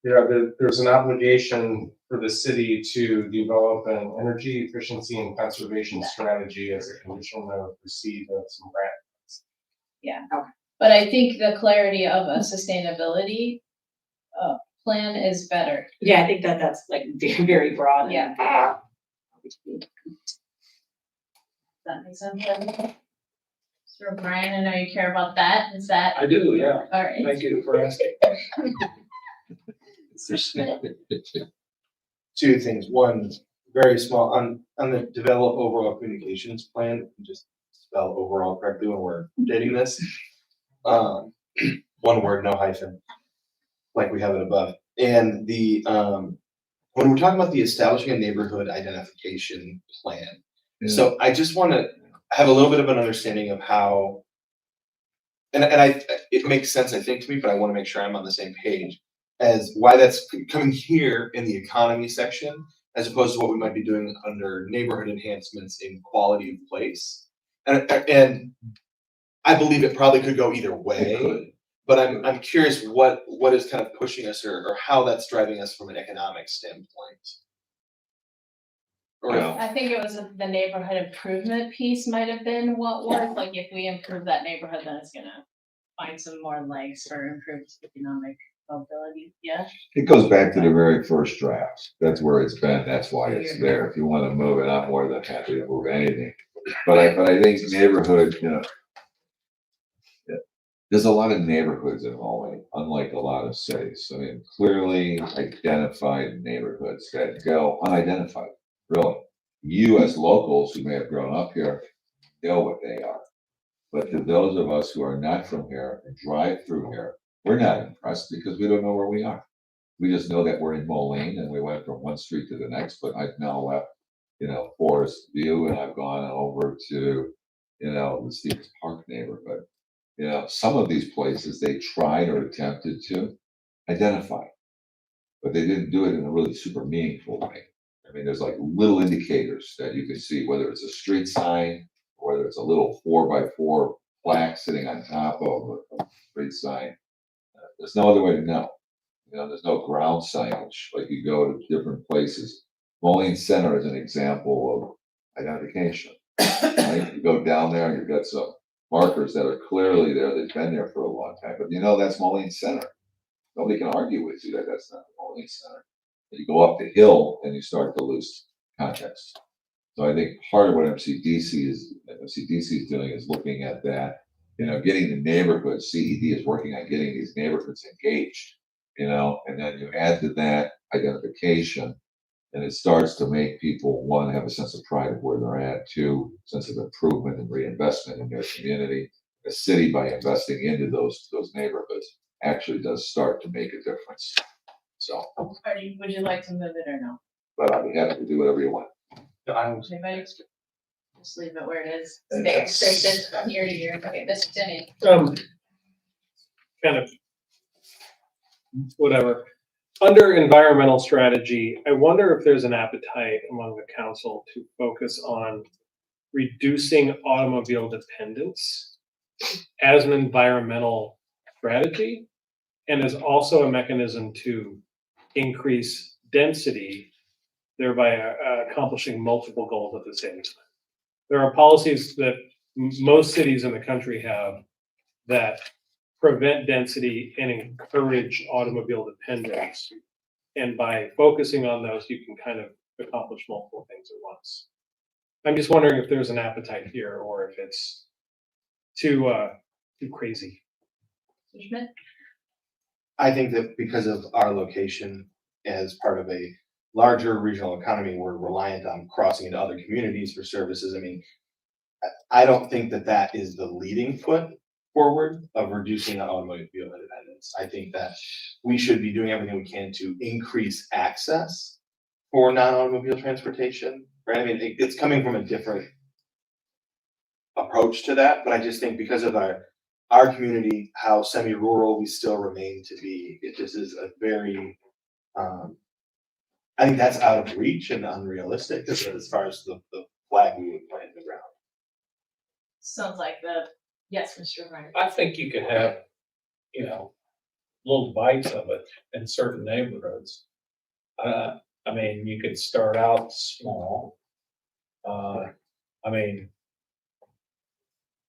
Yeah, there's an obligation for the city to develop an energy efficiency and conservation strategy as a condition of receipt of some grants. Yeah, but I think the clarity of a sustainability plan is better. Yeah, I think that's like very broad. Yeah. Does that make sense? Sir Brian, I know you care about that. Is that? I do, yeah. All right. Thank you for asking. Two things. One, very small, on the develop overall communications plan, just spell overall correctly when we're dating this. One word, no hyphen, like we have it above. And the, when we're talking about the establishing a neighborhood identification plan, so I just want to have a little bit of an understanding of how, and it makes sense, I think, to me, but I want to make sure I'm on the same page as why that's coming here in the economy section, as opposed to what we might be doing under neighborhood enhancements in quality of place. And I believe it probably could go either way, but I'm curious what is kind of pushing us or how that's driving us from an economic standpoint. Or I think it was the neighborhood improvement piece might have been what was, like, if we improve that neighborhood, then it's gonna find some more legs for improved economic mobility, yeah? It goes back to the very first draft. That's where it's been. That's why it's there. If you want to move it, I'm more than happy to move anything. But I think neighborhood, there's a lot of neighborhoods in Moline, unlike a lot of cities. I mean, clearly identified neighborhoods that go unidentified, really. You as locals who may have grown up here know what they are. But to those of us who are not from here and drive through here, we're not impressed because we don't know where we are. We just know that we're in Moline and we went from one street to the next, but I've now left, Forest View, and I've gone over to, the Stevens Park neighborhood. Some of these places they tried or attempted to identify, but they didn't do it in a really super meaningful way. I mean, there's like little indicators that you can see, whether it's a street sign, or whether it's a little 4x4 plaque sitting on top of a street sign. There's no other way to know. There's no ground signage, like you go to different places. Moline Center is an example of identification. Right? You go down there and you've got some markers that are clearly there. They've been there for a long time, but that's Moline Center. Nobody can argue with you that that's not Moline Center. You go up the hill and you start to lose context. So I think part of what MCDC is doing is looking at that, getting the neighborhoods. CED is working on getting these neighborhoods engaged, and then you add to that identification, and it starts to make people, one, have a sense of pride of where they're at, two, sense of improvement and reinvestment in their community. The city, by investing into those neighborhoods, actually does start to make a difference. So, Would you like to move it or no? but I'll be happy to do whatever you want. Anybody? Just leave it where it is. Stay consistent from year to year. Okay, Mr. Denny. Kind of, whatever. Under environmental strategy, I wonder if there's an appetite among the council to focus on reducing automobile dependence as an environmental strategy, and as also a mechanism to increase density, thereby accomplishing multiple goals at the same time. There are policies that most cities in the country have that prevent density and encourage automobile dependence. And by focusing on those, you can kind of accomplish multiple things at once. I'm just wondering if there's an appetite here or if it's too crazy. Schmidt? I think that because of our location as part of a larger regional economy, we're reliant on crossing into other communities for services. I mean, I don't think that is the leading foot forward of reducing automobile dependence. I think that we should be doing everything we can to increase access for non-automobile transportation, right? I mean, it's coming from a different approach to that, but I just think because of our community, how semi-rural we still remain to be, it just is a very, I think that's out of reach and unrealistic as far as the flag we would plant in the ground. Sounds like yes, Mr. Ryan. I think you could have, little bites of it in certain neighborhoods. I mean, you could start out small.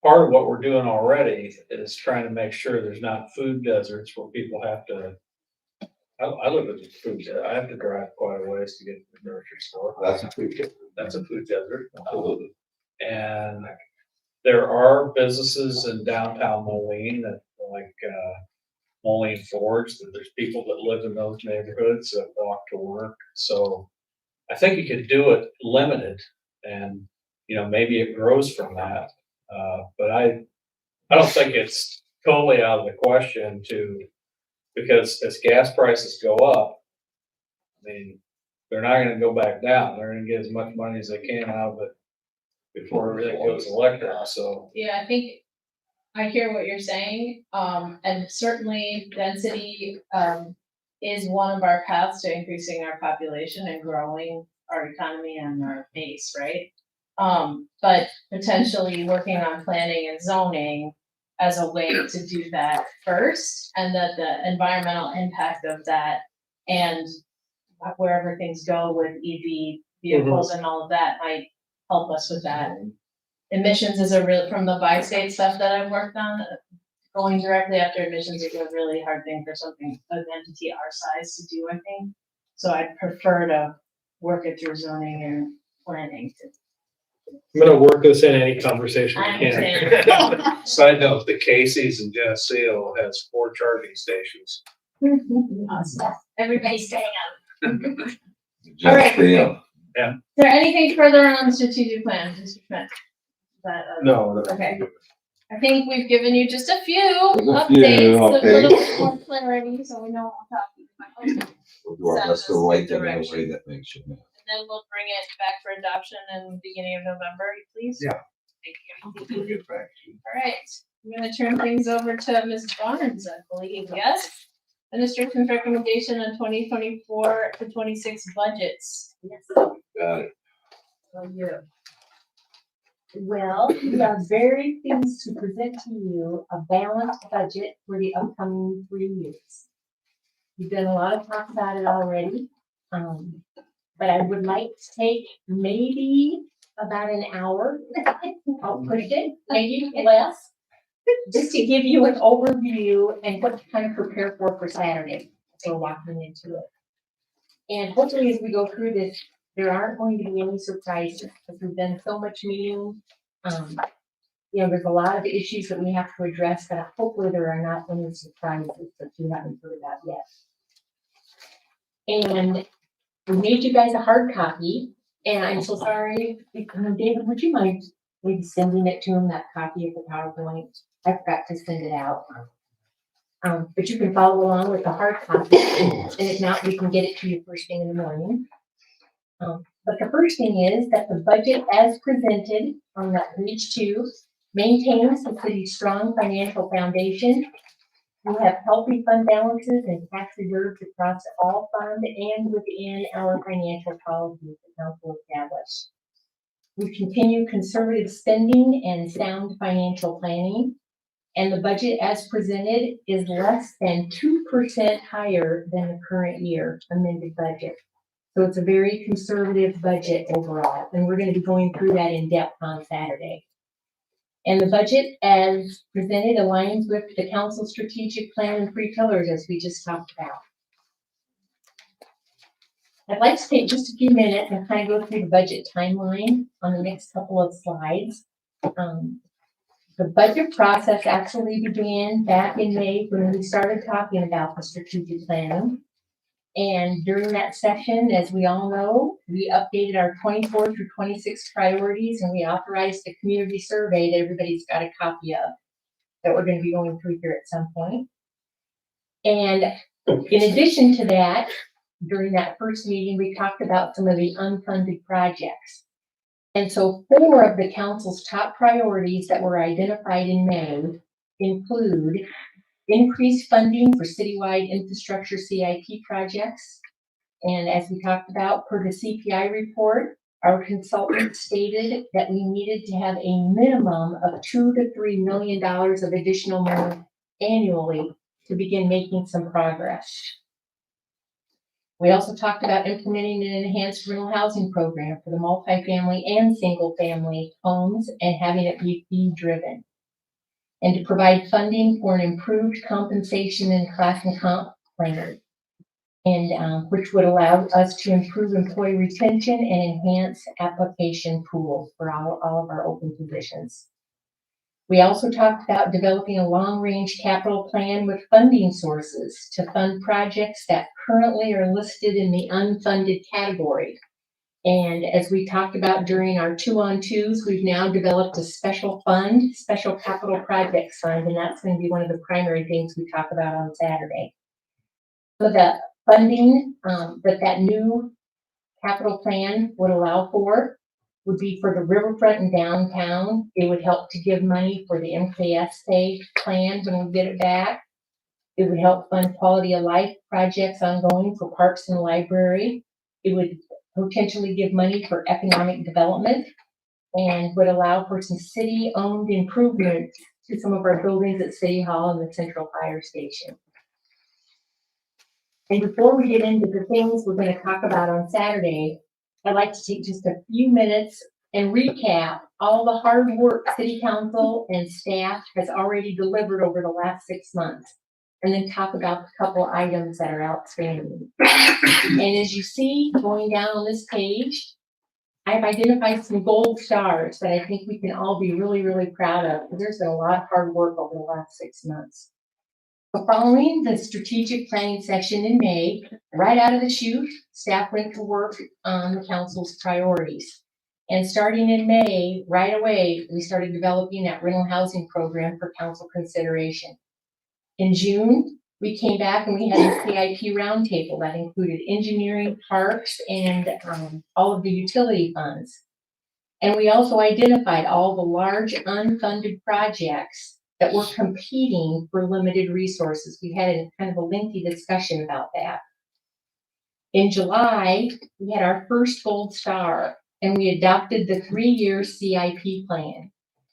Part of what we're doing already is trying to make sure there's not food deserts where people have to. I live in food desert. I have to drive quite a ways to get to the grocery store. That's a food desert. That's a food desert. Absolutely. And there are businesses in downtown Moline that like Moline Forge, that there's people that live in those neighborhoods that walk to work. So I think you could do it limited and, maybe it grows from that. But I don't think it's totally out of the question because as gas prices go up, I mean, they're not gonna go back down. They're gonna get as much money as they can out of it before everything goes electric, so. Yeah, I think I hear what you're saying, and certainly density, is one of our paths to increasing our population and growing our economy and our base, right? But potentially working on planning and zoning as a way to do that first, and that the environmental impact of that and wherever things go with EV vehicles and all of that might help us with that. Emissions is a real, from the bi-state stuff that I've worked on, going directly after emissions is a really hard thing for something, an entity our size to do, I think. So I'd prefer to work it through zoning and planning. I'm gonna work this in any conversation I we can. understand. Side note, the Casey's in Geneseo has 4 charging stations. Awesome. Everybody's staying up. Just right. the, Is there anything further on the strategic plan, Mr. Schmidt? Is that, No. okay. I think we've given you just a few There's a updates, few a little updates. bit more clarity, so we know what we're talking about. we'll do our best to write them in a way that makes you. And then we'll bring it back for adoption in the beginning of November, please. Yeah. Thank you. We'll get back to you. All right, I'm gonna turn things over to Ms. Barnes, I believe, yes? Administration's recommendation on 2024 to 26 budgets. Yes. Got it. Oh, yeah. Well, we are very pleased to present to you a balanced budget for the upcoming 3 years. We've done a lot of talk about it already, but I would like to take maybe about an hour. I'll push it, maybe less, just to give you an overview and what to kind of prepare for Saturday. So we're walking into it. And hopefully as we go through this, there aren't going to be any surprises because we've done so much meeting. There's a lot of issues that we have to address, but hopefully there are not any surprises that you haven't heard about yet. And we made you guys a hard copy, and I'm so sorry. David, would you mind maybe sending it to him, that copy of the PowerPoint? I forgot to send it out. But you can follow along with the hard copy, and if not, we can get it to you first thing in the morning. But the first thing is that the budget as presented on that page 2 maintains the city's strong financial foundation. We have healthy fund balances and cash reserves across all fund and within our financial policies the council established. We continue conservative spending and sound financial planning, and the budget as presented is less than 2% higher than the current year amended budget. So it's a very conservative budget overall, and we're going to be going through that in depth on Saturday. And the budget as presented aligns with the council strategic plan and 3 pillars as we just talked about. I'd like to take just a few minutes and kind of go through the budget timeline on the next couple of slides. The budget process actually began back in May when we started talking about the strategic planning. And during that session, as we all know, we updated our 24 through 26 priorities, and we authorized a community survey that everybody's got a copy of that we're going to be going through here at some point. And in addition to that, during that first meeting, we talked about some of the unfunded projects. And so 4 of the council's top priorities that were identified in May include increased funding for citywide infrastructure CIP projects. And as we talked about per the CPI report, our consultant stated that we needed to have a minimum of $2 to $3 million of additional money annually to begin making some progress. We also talked about implementing an enhanced rental housing program for the multifamily and single family homes and having it be fee driven. And to provide funding for an improved compensation and class and comp plan, and which would allow us to improve employee retention and enhance application pools for all of our open positions. We also talked about developing a long-range capital plan with funding sources to fund projects that currently are listed in the unfunded category. And as we talked about during our 2-on-2s, we've now developed a special fund, special capital projects fund, and that's going to be one of the primary things we talk about on Saturday. So the funding that new capital plan would allow for would be for the riverfront and downtown. It would help to give money for the MKS plan when we get it back. It would help fund quality of life projects ongoing for parks and library. It would potentially give money for economic development and would allow for some city-owned improvements to some of our buildings at City Hall and the Central Fire Station. And before we get into the things we're going to talk about on Saturday, I'd like to take just a few minutes and recap all the hard work City Council and staff has already delivered over the last 6 months, and then talk about a couple of items that are outstanding. And as you see going down on this page, I've identified some gold stars that I think we can all be really, really proud of, because there's been a lot of hard work over the last 6 months. So following the strategic planning session in May, right out of the chute, staff went to work on the council's priorities. And starting in May, right away, we started developing that rental housing program for council consideration. In June, we came back and we had a CIP roundtable that included engineering, parks, and all of the utility funds. And we also identified all the large unfunded projects that were competing for limited resources. We had a kind of a lengthy discussion about that. In July, we had our first gold star, and we adopted the 3-year CIP plan,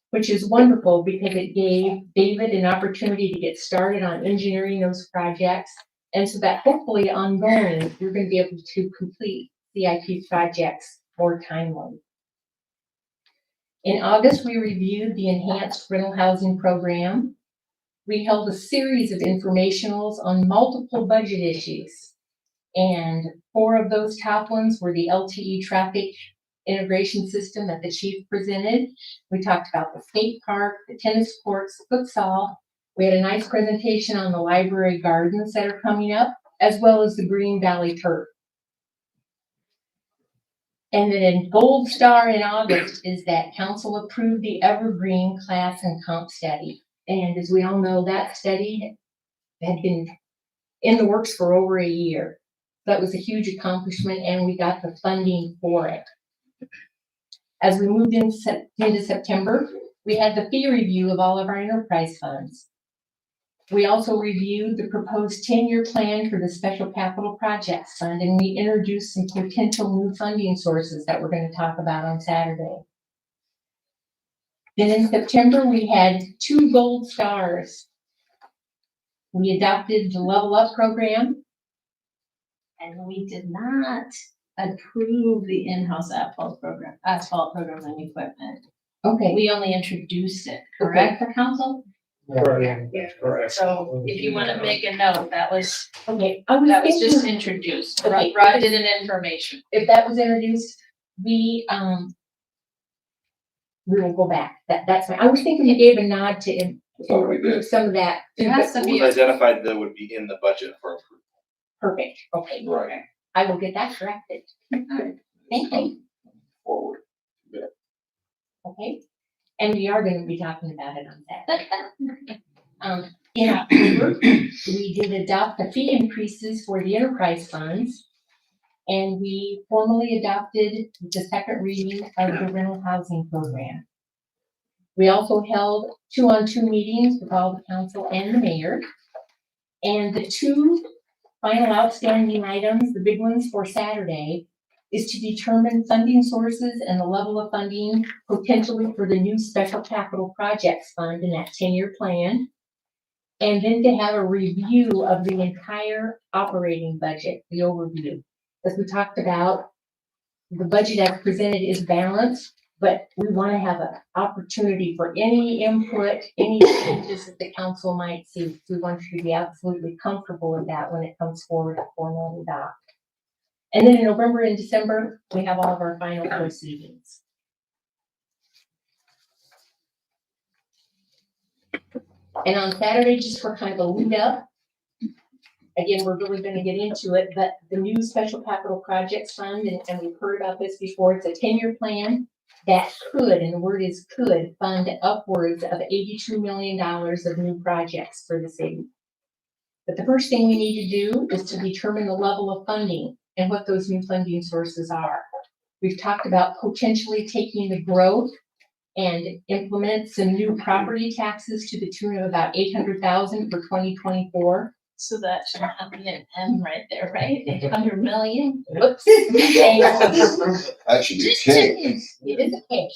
which is wonderful because it gave David an opportunity to get started on engineering those projects. And so that hopefully ongoing, you're going to be able to complete CIP projects more timely. In August, we reviewed the enhanced rental housing program. We held a series of informationals on multiple budget issues. And 4 of those top ones were the LTE traffic integration system that the chief presented. We talked about the skate park, the tennis courts, futsal. We had a nice presentation on the library gardens that are coming up, as well as the Green Valley turf. And then in gold star in August is that council approved the Evergreen class and comp study. And as we all know, that study had been in the works for over a year. That was a huge accomplishment, and we got the funding for it. As we moved into September, we had the fee review of all of our enterprise funds. We also reviewed the proposed 10-year plan for the Special Capital Projects Fund, and we introduced some potential new funding sources that we're going to talk about on Saturday. Then in September, we had 2 gold stars. We adopted the Level Up program, And we did not approve the in-house asphalt program and equipment. Okay. We only introduced it, correct, for council? Correct. Yeah. Correct. So if you want to make a note, that was Okay. just introduced. Okay. Rod did an information. If that was introduced, we will go back. That's fine. I was thinking you gave a nod to thought we did. some of that. There has to It be. was identified that would be in the budget for approval. Perfect. Okay. Right. I will get that corrected. Thank you. Forward. Okay. And we are going to be talking about it on that. In October, we did adopt the fee increases for the enterprise funds, and we formally adopted the second reading of the rental housing program. We also held 2-on-2 meetings with all the council and the mayor. And the 2 final outstanding items, the big ones for Saturday, is to determine funding sources and the level of funding potentially for the new Special Capital Projects Fund in that 10-year plan. And then to have a review of the entire operating budget, the overview. As we talked about, the budget as presented is balanced, but we want to have an opportunity for any input, any changes that the council might see. We want you to be absolutely comfortable with that when it comes forward to formally adopt. And then in November and December, we have all of our final proceedings. And on Saturday, just for kind of a lead up, again, we're really gonna get into it, but the new Special Capital Projects Fund, and we've heard about this before, it's a 10-year plan that could, and the word is could, fund upwards of $82 million of new projects for the city. But the first thing we need to do is to determine the level of funding and what those new funding sources are. We've talked about potentially taking the growth and implement some new property taxes to the tune of about $800,000 for 2024. So that should not be an M right there, right? 800 million. Whoops. That should be K. It is a K.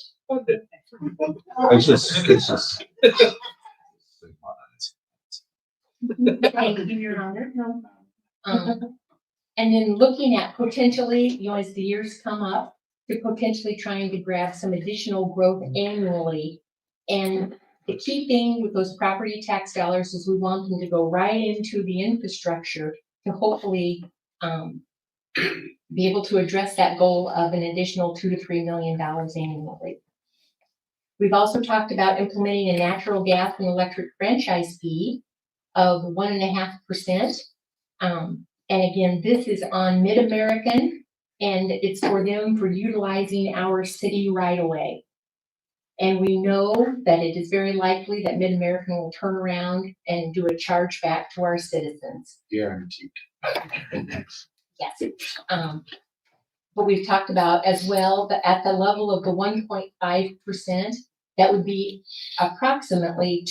It's just. Thank you, Your Honor. And then looking at potentially, you know, as the years come up, to potentially trying to grab some additional growth annually. And the key thing with those property tax dollars is we want them to go right into the infrastructure to hopefully be able to address that goal of an additional $2 to $3 million annually. We've also talked about implementing a natural gas and electric franchise fee of 1.5%. And again, this is on Mid-American, and it's for them for utilizing our city right away. And we know that it is very likely that Mid-American will turn around and do a charge back to our citizens. Guaranteed. Yes. But we've talked about as well that at the level of the 1.5%, that would be approximately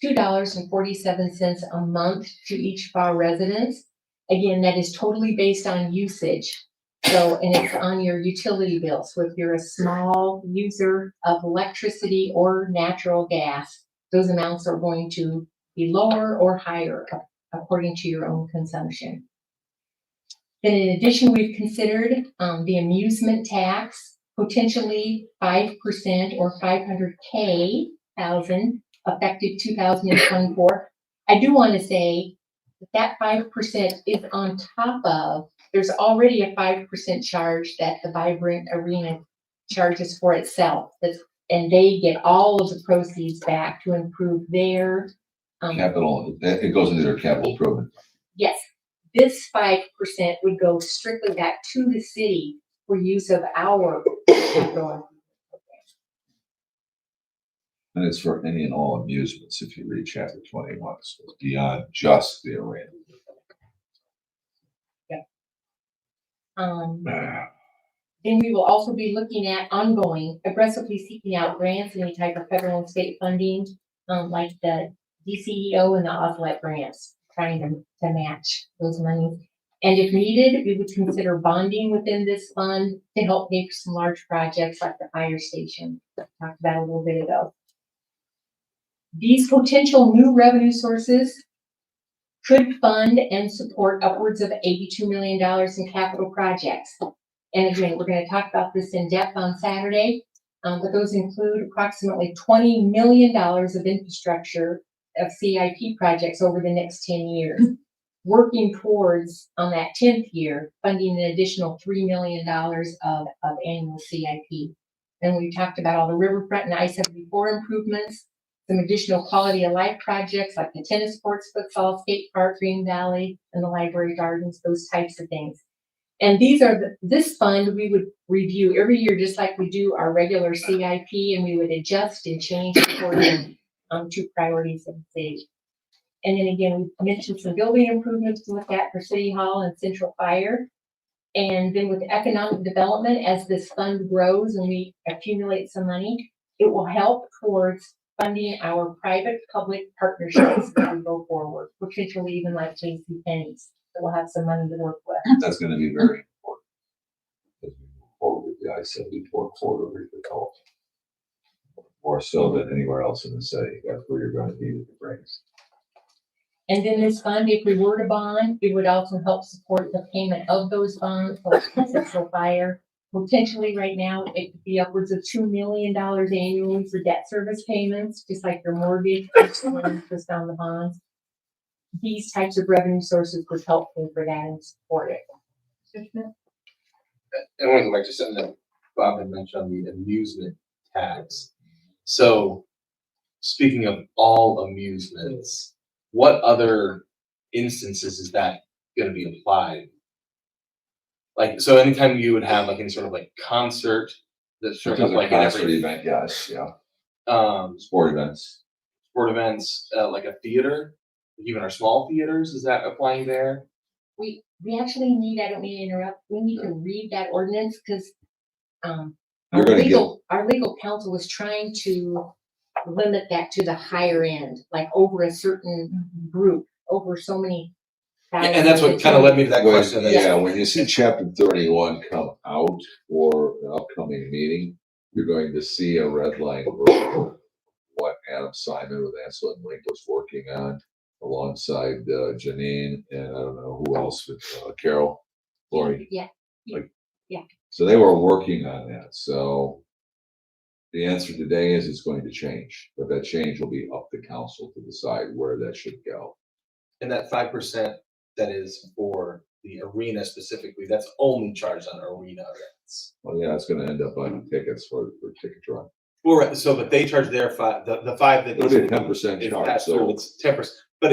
$2.47 a month to each of our residents. Again, that is totally based on usage. So, and it's on your utility bill. So if you're a small user of electricity or natural gas, those amounts are going to be lower or higher according to your own consumption. Then in addition, we've considered the amusement tax, potentially 5% or $500,000 effective 2024. I do want to say that 5% is on top of, there's already a 5% charge that the Vibrant Arena charges for itself. And they get all of the proceeds back to improve their Capital, it goes into their capital improvement. Yes, this 5% would go strictly back to the city for use of our capital. And it's for any and all amusements if you read chapter 21, so it's beyond just the arena. Then we will also be looking at ongoing, aggressively seeking out grants, any type of federal and state funding, like the DCEO and the OSLET grants, trying to match those monies. And if needed, we would consider bonding within this fund to help pay for some large projects like the fire station, talked about a little bit ago. These potential new revenue sources could fund and support upwards of $82 million in capital projects. And again, we're going to talk about this in depth on Saturday, but those include approximately $20 million of infrastructure of CIP projects over the next 10 years, working towards, on that 10th year, funding an additional $3 million of annual CIP. And we talked about all the riverfront and I-74 improvements, some additional quality of life projects like the tennis courts, futsal, skate park, Green Valley, and the library gardens, those types of things. And these are this fund we would review every year, just like we do our regular CIP, and we would adjust and change according to priorities of the city. And then again, we mentioned some building improvements to look at for City Hall and Central Fire. And then with economic development, as this fund grows and we accumulate some money, it will help towards funding our private-public partnerships as we go forward, potentially even like JCPenney's. So we'll have some money to work with. That's going to be very important as we move forward with the I-74 corridor development. More so than anywhere else in the city. That's where you're going to need the brains. And then this fund, if we were to bond, it would also help support the payment of those bonds for Central Fire. Potentially right now, it could be upwards of $2 million annually for debt service payments, just like your mortgage, interest on the bonds. These types of revenue sources would help pay for that and support it. I want to go back to something that Bob had mentioned on the amusement tax. So, speaking of all amusements, what other instances is that gonna be applied? Like, so anytime you would have like any sort of like concert that's So sort of there's a like in concert every, event, yes, yeah, sport events. events, like a theater, even our small theaters, is that applying there? We actually need, I don't mean to interrupt, we need to read that ordinance, because, You're gonna get- our legal counsel was trying to limit that to the higher end, like over a certain group, over so many. Yeah, and that's what kind of led me to that When- question. Yeah, when you see chapter 31 come out for an upcoming meeting, you're going to see a red line version of what Adam Simon with Ansel and Link was working on alongside Janine and I don't know who else, with Carol, Lori. Yeah. Like, Yeah. So they were working on that, so the answer today is it's going to change, but that change will be up to council to decide where that should go. And that 5% that is for the arena specifically, that's only charged on arena events. Well, yeah, it's gonna end up on tickets for ticket run. Well, right, so, but they charge their the 5 that. It'll be a 10% is charge, passed so- through, it's 10%, but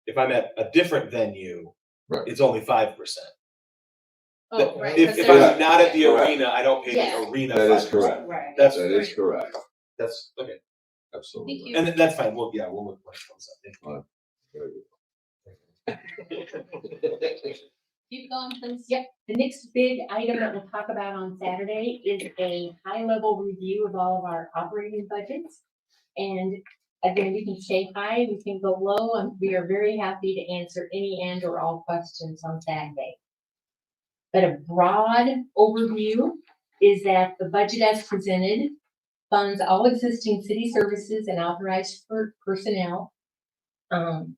if I'm at a different venue, Right. it's only 5%. Oh, right. If 'cause if there's- I'm not at the Correct. arena, I don't pay Yeah. the arena. That is 5%. correct. Right. That's, That is correct, that's, okay, absolutely. Thank you. and that's fine, we'll look when it comes up. Thank you. Very good. Keep going, please. Yep, the next big item that we'll talk about on Saturday is a high-level review of all of our operating budgets. And again, we can stay high, we can go low, and we are very happy to answer any and or all questions on Saturday. But a broad overview is that the budget as presented funds all existing city services and authorized for personnel.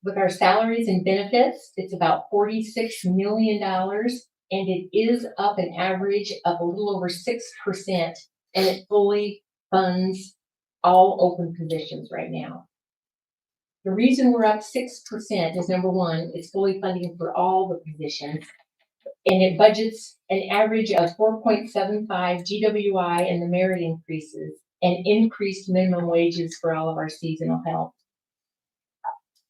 With our salaries and benefits, it's about $46 million, and it is up an average of a little over 6%, and it fully funds all open positions right now. The reason we're up 6% is number one, it's fully funding for all the positions, and it budgets an average of 4.75 GWI and the merit increases, and increased minimum wages for all of our seasonal help.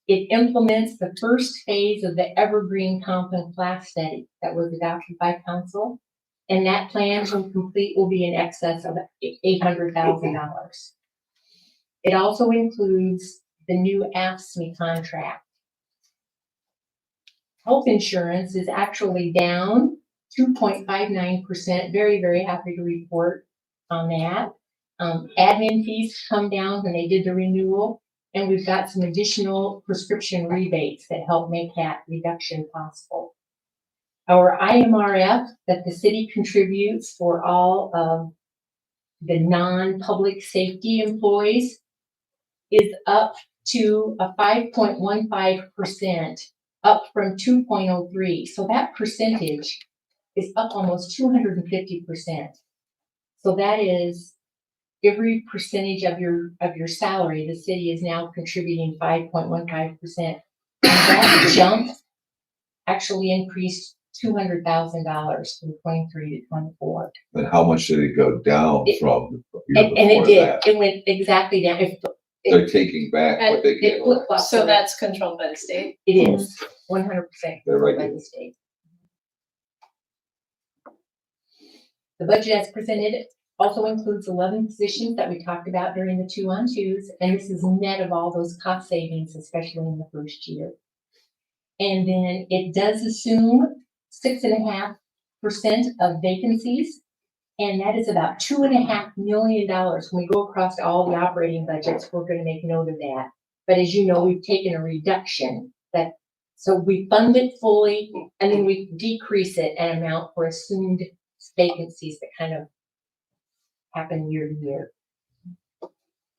It implements the first phase of the Evergreen Comp and Class study that was adopted by council. And that plan, when complete, will be in excess of $800,000. It also includes the new AFSCME contract. Health insurance is actually down 2.59%. Very, very happy to report on that. Admin fees come down when they did the renewal. And we've got some additional prescription rebates that help make that reduction possible. Our IMRF that the city contributes for all of the non-public safety employees is up to a 5.15%, up from 2.03. So that percentage is up almost 250%. So that is every percentage of your salary, the city is now contributing 5.15%. That jump actually increased $200,000 from 23 to 24. And how much did it go down from? the year And it before did, that? it went exactly down. They're taking back what they It gave. flip-flopped. So that's controlled by the state? It is 100% They're by right. the state. The budget as presented also includes 11 positions that we talked about during the 2-on-2s, and this is net of all those cost savings, especially in the first year. And then it does assume 6.5% of vacancies, and that is about $2.5 million. When we go across all the operating budgets, we're going to make note of that. But as you know, we've taken a reduction so we fund it fully, and then we decrease it an amount for assumed vacancies that kind of happen year to year.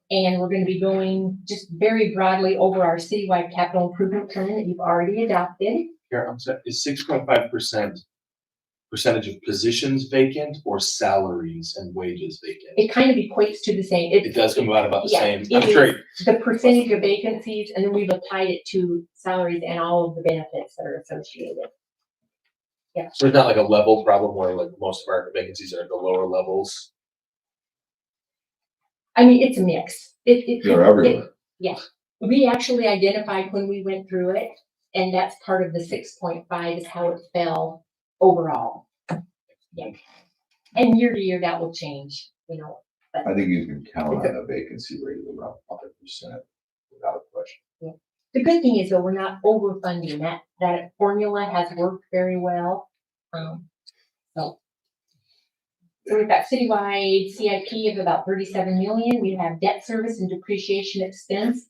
And we're going to be going just very broadly over our citywide capital improvement plan that you've already adopted. Here, I'm sorry, is 6.5% percentage of positions vacant or salaries and wages vacant? It kind of equates to the same. It does come out about the Yeah, same. it I'm sure. is the percentage of vacancies, and then we've applied it to salaries and all of the benefits that are associated. So it's not like a level problem where like most of our vacancies are at the lower levels. I mean, it's a mix. They're everywhere. Yeah, We actually identified when we went through it, and that's part of the 6.5 is how it fell overall. Yeah. And year to year, that will change, you know. I think you can count on a vacancy rate of around 5% without question. The good thing is though, we're not overfunding. That formula has worked very well. So we've got citywide CIP of about 37 million. We have debt service and depreciation expense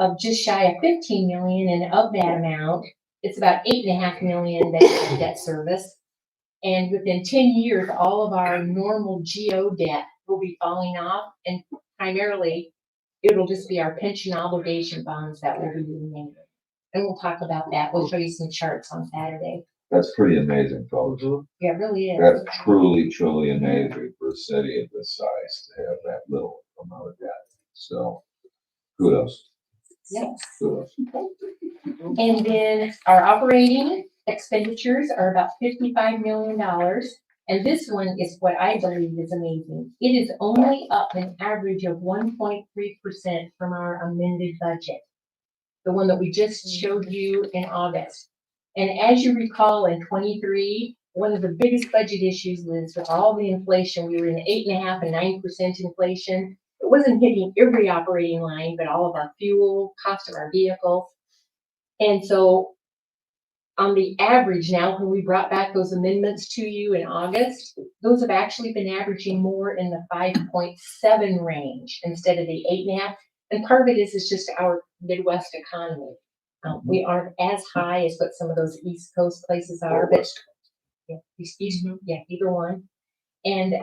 of just shy of 15 million. And of that amount, it's about 8.5 million that is debt service. And within 10 years, all of our normal GO debt will be falling off, and primarily it'll just be our pension obligation bonds that will be remaining. And we'll talk about that. We'll show you some charts on Saturday. That's pretty amazing, folks. Yeah, it really is. That's truly, truly amazing for a city of this size to have that little amount of debt. So kudos. Yes. Kudos. And then our operating expenditures are about $55 million. And this one is what I believe is amazing. It is only up an average of 1.3% from our amended budget, the one that we just showed you in August. And as you recall, in 23, one of the biggest budget issues is with all the inflation, we were in 8.5% and 9% inflation. It wasn't hitting every operating line, but all of our fuel, cost of our vehicles. And so on the average now, when we brought back those amendments to you in August, those have actually been averaging more in the 5.7 range instead of the 8.5. And part of it is just our Midwest economy. We aren't as high as what some of those East Coast places are, but yeah, either one. And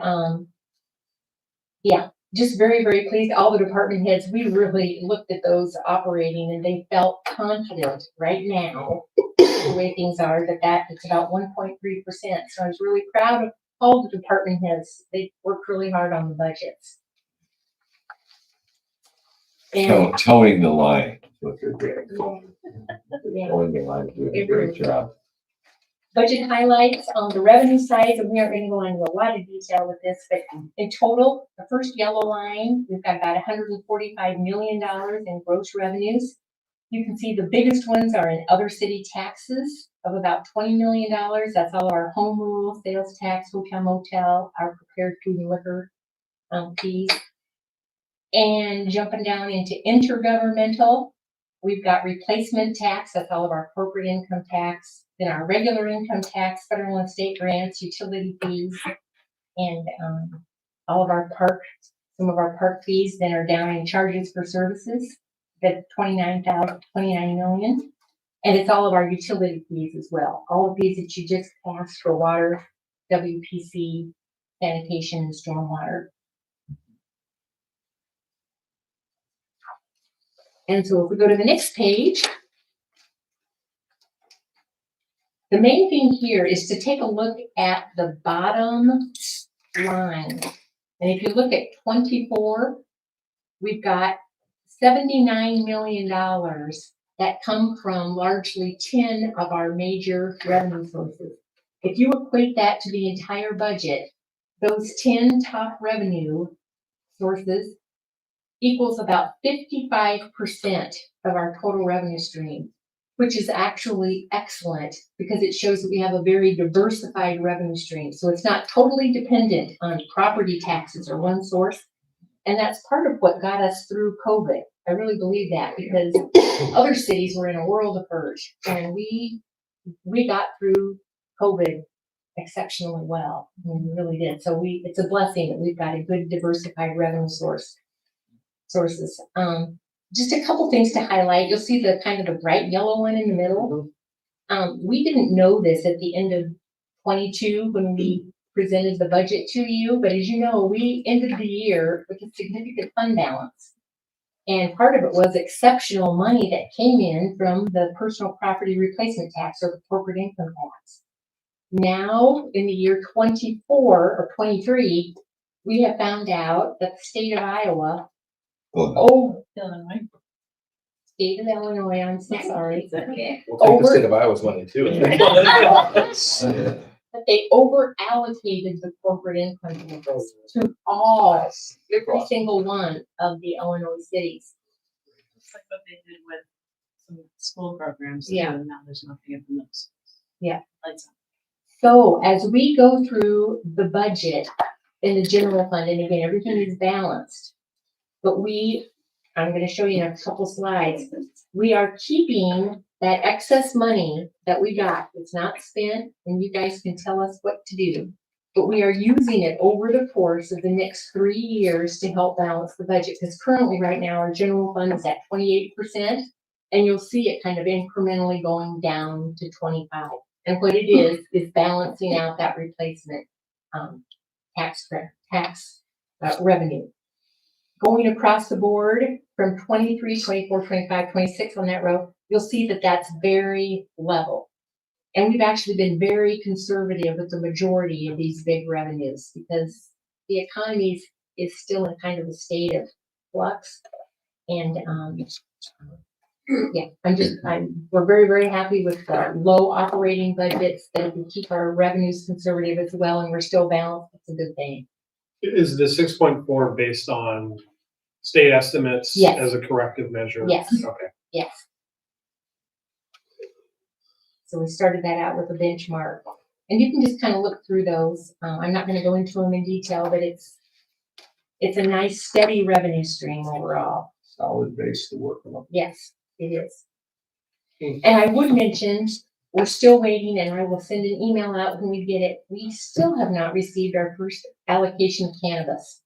yeah, just very, very pleased. All the department heads, we really looked at those operating and they felt confident right now, the way things are, that it's about 1.3%. So I was really proud of all the department heads. They worked really hard on the budgets. And Towing the line. Look at that. yeah. Towing the line, doing a great job. Budget highlights on the revenue side, and we aren't going to go into a lot of detail with this, but in total, the first yellow line, we've got about $145 million in gross revenues. You can see the biggest ones are in other city taxes of about $20 million. That's all our home rule, sales tax, hotel, motel, our prepared food and liquor fees. And jumping down into intergovernmental, we've got replacement tax, that's all of our corporate income tax, then our regular income tax, federal and state grants, utility fees, and all of our some of our park fees then are down in charges for services, that 29 million. And it's all of our utility fees as well. All of these that you just passed for water, WPC, sanitation, and stormwater. And so if we go to the next page, the main thing here is to take a look at the bottom line. And if you look at 24, we've got $79 million that come from largely 10 of our major revenue sources. If you equate that to the entire budget, those 10 top revenue sources equals about 55% of our total revenue stream, which is actually excellent because it shows that we have a very diversified revenue stream. So it's not totally dependent on property taxes or one source. And that's part of what got us through COVID. I really believe that because other cities were in a world of hurt and we got through COVID exceptionally well. I mean, we really did. So it's a blessing that we've got a good diversified revenue sources. Just a couple things to highlight. You'll see the kind of the bright yellow one in the middle. We didn't know this at the end of 22 when we presented the budget to you, but as you know, we ended the year with a significant fund balance. And part of it was exceptional money that came in from the personal property replacement tax or the corporate income tax. Now, in the year 24 or 23, we have found out that the state of Iowa, state of Illinois, I'm so sorry. Okay. We'll take the state of Iowa's money too. That they over allocated the corporate income tax to every single one of the Illinois cities. It's like what they did with some school programs. Yeah. And now there's nothing in those. Yeah. Lights on. So as we go through the budget in the general fund, and again, everything is balanced, but I'm gonna show you in a couple slides, we are keeping that excess money that we got. It's not spent, and you guys can tell us what to do. But we are using it over the course of the next 3 years to help balance the budget, because currently, right now, our general fund is at 28%, and you'll see it kind of incrementally going down to 25. And what it is balancing out that replacement tax revenue. Going across the board from 23, 24, 25, 26 on that row, you'll see that that's very level. And we've actually been very conservative with the majority of these big revenues because the economy is still in kind of a state of flux. And yeah, we're very, very happy with the low operating budgets, that we keep our revenues conservative as well, and we're still balanced. It's a good thing. Is the 6.4 based on state estimates? Yes. As a corrective measure? Yes. Okay. Yes. So we started that out with a benchmark, and you can just kind of look through those. I'm not going to go into them in detail, but it's a nice steady revenue stream overall. Solid base to work on. Yes, it is. And I would mention, we're still waiting, and I will send an email out when we get it. We still have not received our first allocation of cannabis.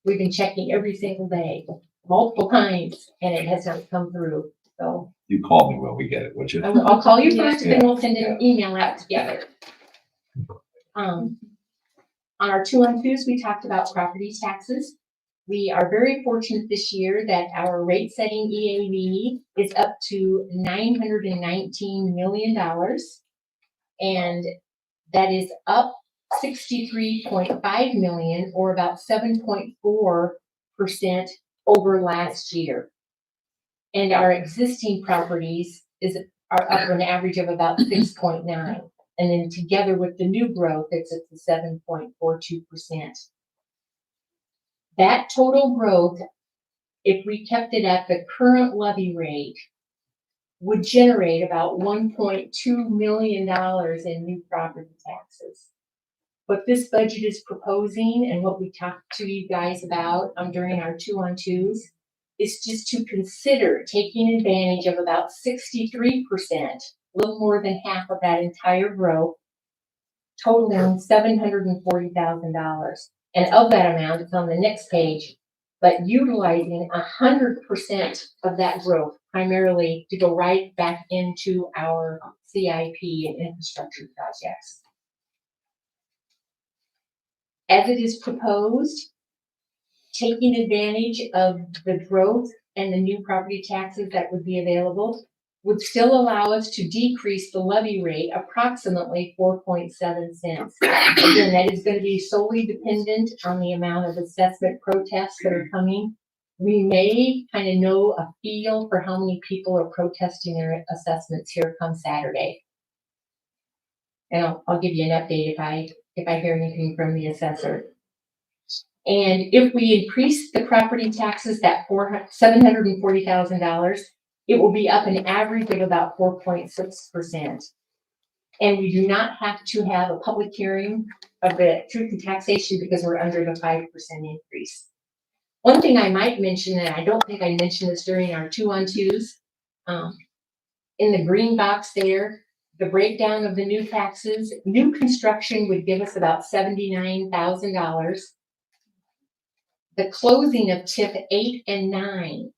We've been checking every single day, multiple times, and it has not come through. So You call me when we get it, would you? I'll call you first, and then we'll send an email out together. On our 2-on-2s, we talked about property taxes. We are very fortunate this year that our rate setting EAV is up to $919 million. And that is up 63.5 million, or about 7.4% over last year. And our existing properties are up an average of about 6.9. And then together with the new growth, it's at the 7.42%. That total growth, if we kept it at the current levy rate, would generate about $1.2 million in new property taxes. What this budget is proposing, and what we talked to you guys about during our 2-on-2s, is just to consider taking advantage of about 63%, a little more than half of that entire growth, totaling $740,000. And of that amount, it's on the next page, but utilizing 100% of that growth primarily to go right back into our CIP and infrastructure projects. As it is proposed, taking advantage of the growth and the new property taxes that would be available would still allow us to decrease the levy rate approximately 4.7 cents. Again, that is going to be solely dependent on the amount of assessment protests that are coming. We may kind of know a feel for how many people are protesting their assessments here come Saturday. And I'll give you an update if I hear anything from the assessor. And if we increase the property taxes, that $740,000, it will be up an average of about 4.6%. And we do not have to have a public hearing of the truth in taxation because we're under the 5% increase. One thing I might mention, and I don't think I mentioned this during our 2-on-2s, in the green box there, the breakdown of the new taxes, new construction would give us about $79,000. The closing of TIF 8 and 9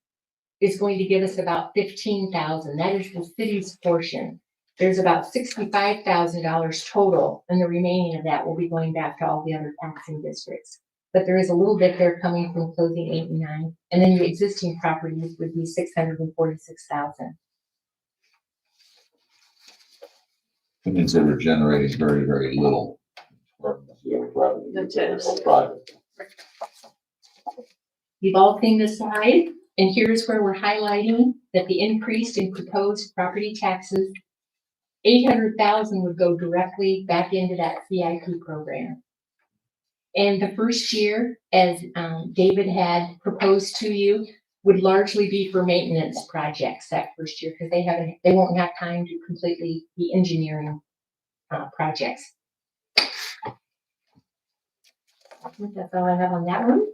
is going to give us about $15,000. That is the city's portion. There's about $65,000 total, and the remaining of that will be going back to all the other taxing districts. But there is a little bit there coming from closing 8 and 9, and then the existing properties would be $646,000. It means they were generating very, very little revenue. The TIFs. Private. You've all seen this slide, and here's where we're highlighting that the increase in proposed property taxes, $800,000 would go directly back into that CIP program. And the first year, as David had proposed to you, would largely be for maintenance projects that first year, because they won't have time to completely be engineering projects. I think that's all I have on that one.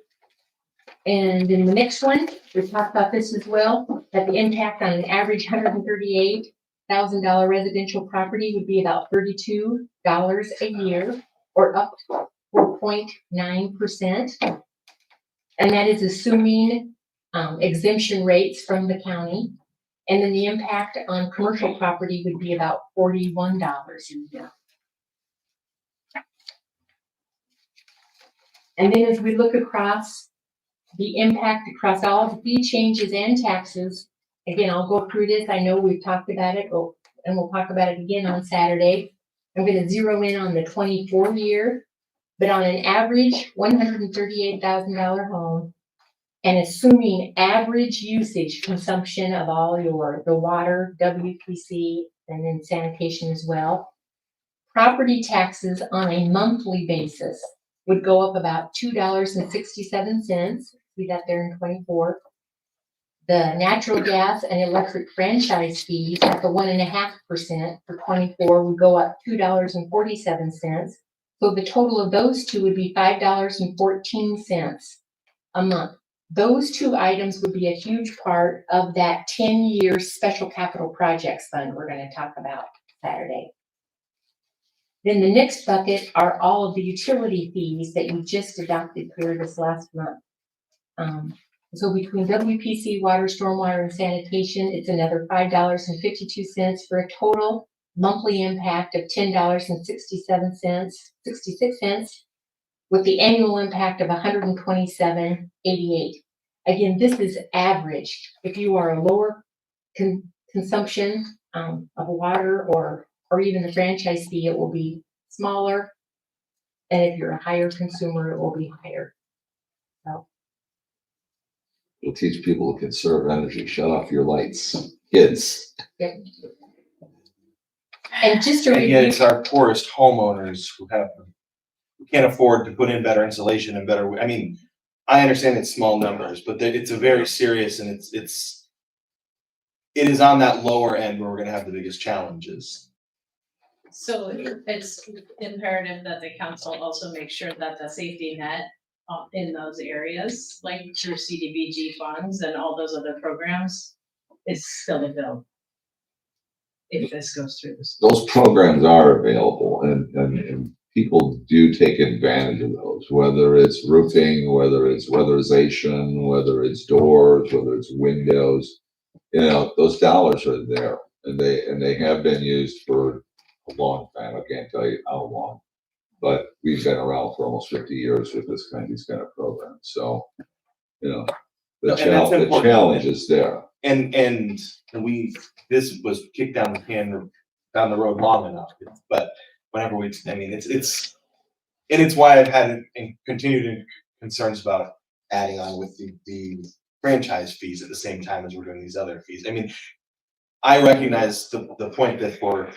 And in the next one, we talked about this as well, that the impact on an average $138,000 residential property would be about $32 a year, or up 4.9%. And that is assuming exemption rates from the county. And then the impact on commercial property would be about $41 a year. And then as we look across the impact across all the fee changes and taxes, again, I'll go through this. I know we've talked about it, and we'll talk about it again on Saturday. I'm going to zero in on the 24 year, but on an average $138,000 home, and assuming average usage consumption of all the water, WPC, and then sanitation as well, property taxes on a monthly basis would go up about $2.67. See that there in 24. The natural gas and electric franchise fees at the 1.5% for 24 would go up $2.47. So the total of those two would be $5.14 a month. Those two items would be a huge part of that 10-year special capital projects fund we're going to talk about Saturday. Then the next bucket are all of the utility fees that you just adopted here this last month. So between WPC, water, stormwater, and sanitation, it's another $5.52 for a total monthly impact of $10.66, with the annual impact of $127.88. Again, this is average. If you are a lower consumption of water or even the franchise fee, it will be smaller. And if you're a higher consumer, it will be higher. So. It'll teach people to conserve energy. Shut off your lights, kids. Yep. And just to And review, yet it's our poorest homeowners who can't afford to put in better insulation and better, I mean, I understand it's small numbers, but it's a very serious, and it is on that lower end where we're gonna have the biggest challenges. So it's imperative that the council also make sure that the safety net in those areas, like through CDBG funds and all those other programs, is still available. If this goes through this. Those programs are available, and people do take advantage of those, whether it's roofing, whether it's weatherization, whether it's doors, whether it's windows. You know, those dollars are there, and they have been used for a long time. I can't tell you how long, but we've been around for almost 50 years with these kind of programs. So, you know, the challenge is there. And this was kicked down the road long enough, but whenever it's why I've had continued concerns about adding on with the franchise fees at the same time as we're doing these other fees. I mean, I recognize the point that for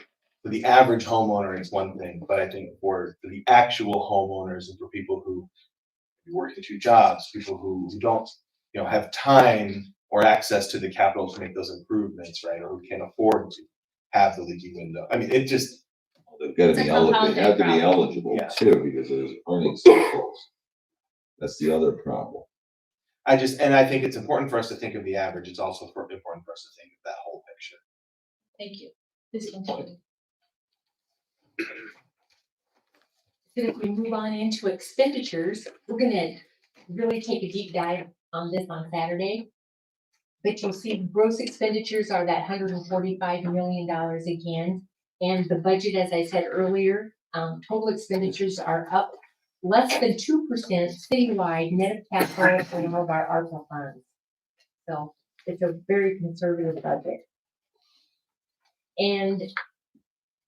the average homeowner it's one thing, but I think for the actual homeowners and for people who work in two jobs, people who don't, have time or access to the capital to make those improvements, right, or who can't afford to have the leaky window. I mean, it just they've got to be eligible. They have to be eligible too, because there's earnings cycles. That's the other problem. I think it's important for us to think of the average. It's also important for us to think of that whole picture. Thank you. Please continue. If we move on into expenditures, we're going to really take a deep dive on this on Saturday. But you'll see gross expenditures are that $145 million again. And the budget, as I said earlier, total expenditures are up less than 2% citywide net of capital for all of our ARPA funds. So it's a very conservative budget. And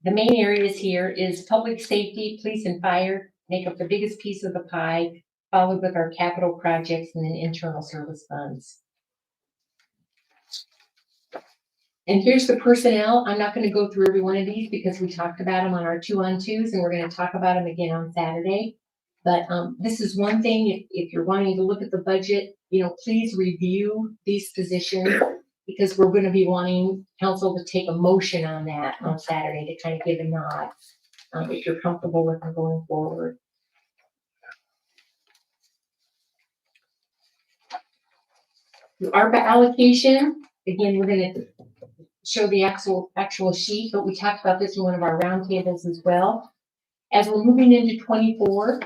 the main areas here is public safety, police and fire make up the biggest piece of the pie, followed with our capital projects and then internal service funds. And here's the personnel. I'm not going to go through every one of these because we talked about them on our 2-on-2s, and we're going to talk about them again on Saturday. But, this is one thing, if you're wanting to look at the budget, please review these positions, because we're gonna be wanting council to take a motion on that on Saturday to kind of give a nod, if you're comfortable with them going forward. The ARPA allocation, again, we're gonna show the actual sheet, but we talked about this in one of our roundtables as well. As we're moving into 24,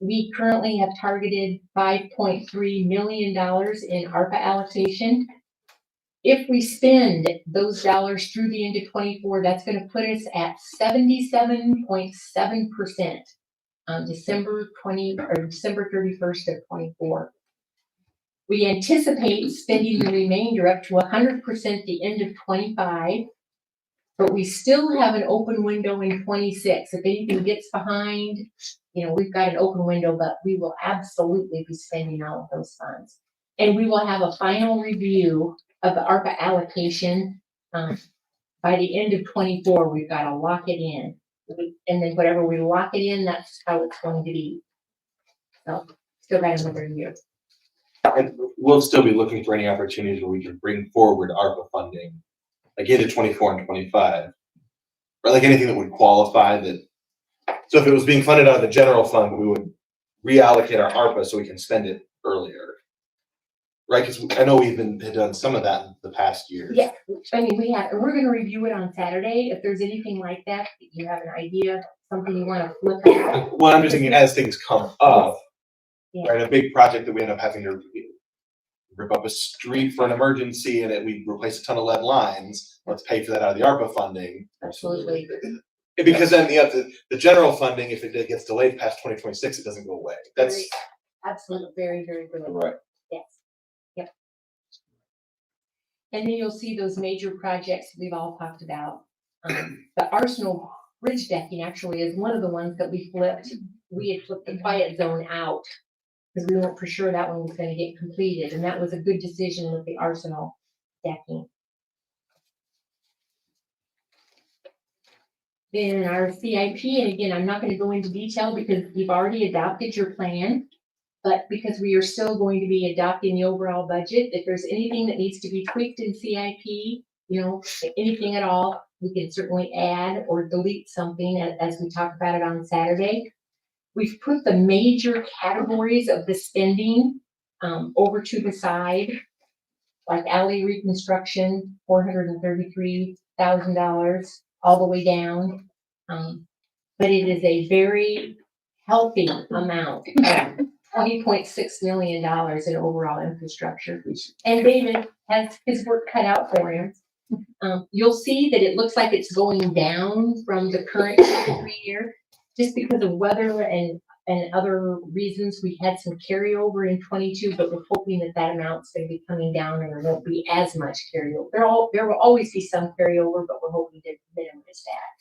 we currently have targeted $5.3 million in ARPA allocation. If we spend those dollars through the end of 24, that's gonna put us at 77.7% on December 31st of 24. We anticipate spending the remainder up to 100% the end of 25, but we still have an open window in 26. If anything gets behind, we've got an open window, but we will absolutely be spending all of those funds. And we will have a final review of the ARPA allocation by the end of 24. We've got to lock it in. And then whatever we lock it in, that's how it's going to be. So still got another year. And we'll still be looking for any opportunities where we can bring forward ARPA funding, like into 24 and 25, or like anything that would qualify that. So if it was being funded out of the general fund, we would reallocate our ARPA so we can spend it earlier, right? Because I know we've done some of that in the past years. Yeah, I mean, we're going to review it on Saturday. If there's anything like that, you have an idea, something you want to flip out. Well, I'm just thinking as things come up. Yeah. Right, a big project that we end up having to rip up a street for an emergency and we replace a ton of lead lines. Let's pay for that out of the ARPA funding. Absolutely. Because then the general funding, if it gets delayed past 2026, it doesn't go away. That's absolutely very, very good. right. Yes. Yep. And then you'll see those major projects we've all talked about. The Arsenal Bridge decking actually is one of the ones that we flipped. We had flipped the quiet zone out, because we weren't for sure that one was going to get completed, and that was a good decision with the Arsenal decking. Then our CIP, and again, I'm not going to go into detail because you've already adopted your plan, but because we are still going to be adopting the overall budget, if there's anything that needs to be tweaked in CIP, anything at all, we can certainly add or delete something as we talk about it on Saturday. We've put the major categories of the spending over to the side, like alley reconstruction, $433,000 all the way down. But it is a very healthy amount of $20.6 million in overall infrastructure. And David has his work cut out for him. You'll see that it looks like it's going down from the current 3 year. Just because of weather and other reasons, we had some carryover in 22, but we're hoping that amount's going to be coming down and there won't be as much carryover. There will always be some carryover, but we're hoping to minimize that.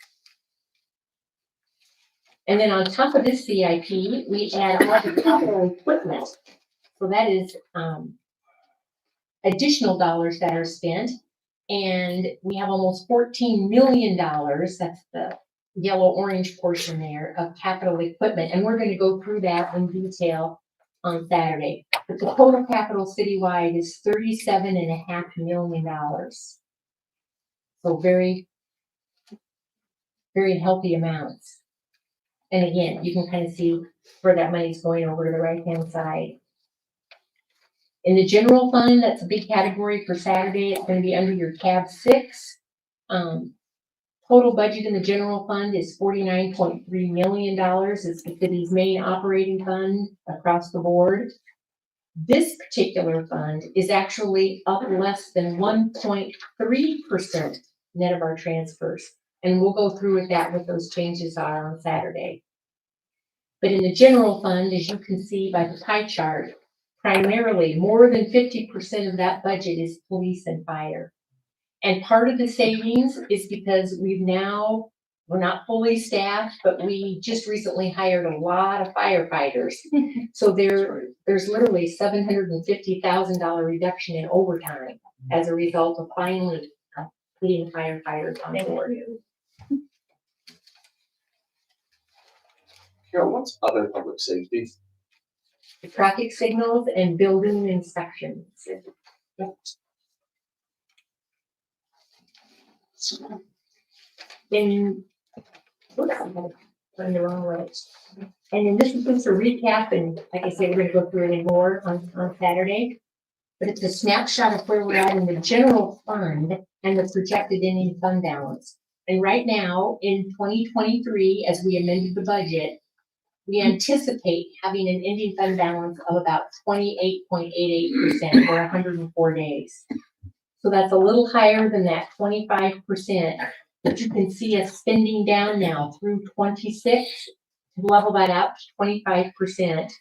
And then on top of this CIP, we add all the capital equipment. So that is additional dollars that are spent. And we have almost $14 million. That's the yellow-orange portion there of capital equipment, and we're going to go through that in detail on Saturday. But the total capital citywide is $37.5 million. So very, very healthy amounts. And again, you can kind of see where that money's going over to the right-hand side. In the general fund, that's a big category for Saturday. It's going to be under your tab 6. Total budget in the general fund is $49.3 million. It's the city's main operating fund across the board. This particular fund is actually up less than 1.3% net of our transfers. And we'll go through with that, what those changes are on Saturday. But in the general fund, as you can see by the pie chart, primarily more than 50% of that budget is police and fire. And part of the savings is because we're not fully staffed, but we just recently hired a lot of firefighters. So there's literally $750,000 reduction in overtime as a result of finally putting firefighters on board. Carol, what's other public safety? Traffic signals and building inspections. In, oops, I had it going the wrong way. And then this is just a recap, and like I said, we're gonna go through it more on Saturday. But it's a snapshot of where we're at in the general fund and the projected ending fund balance. And right now, in 2023, as we amended the budget, we anticipate having an ending fund balance of about 28.88% or 104 days. So that's a little higher than that 25%, but you can see us spending down now through 26 to level that out to 25%.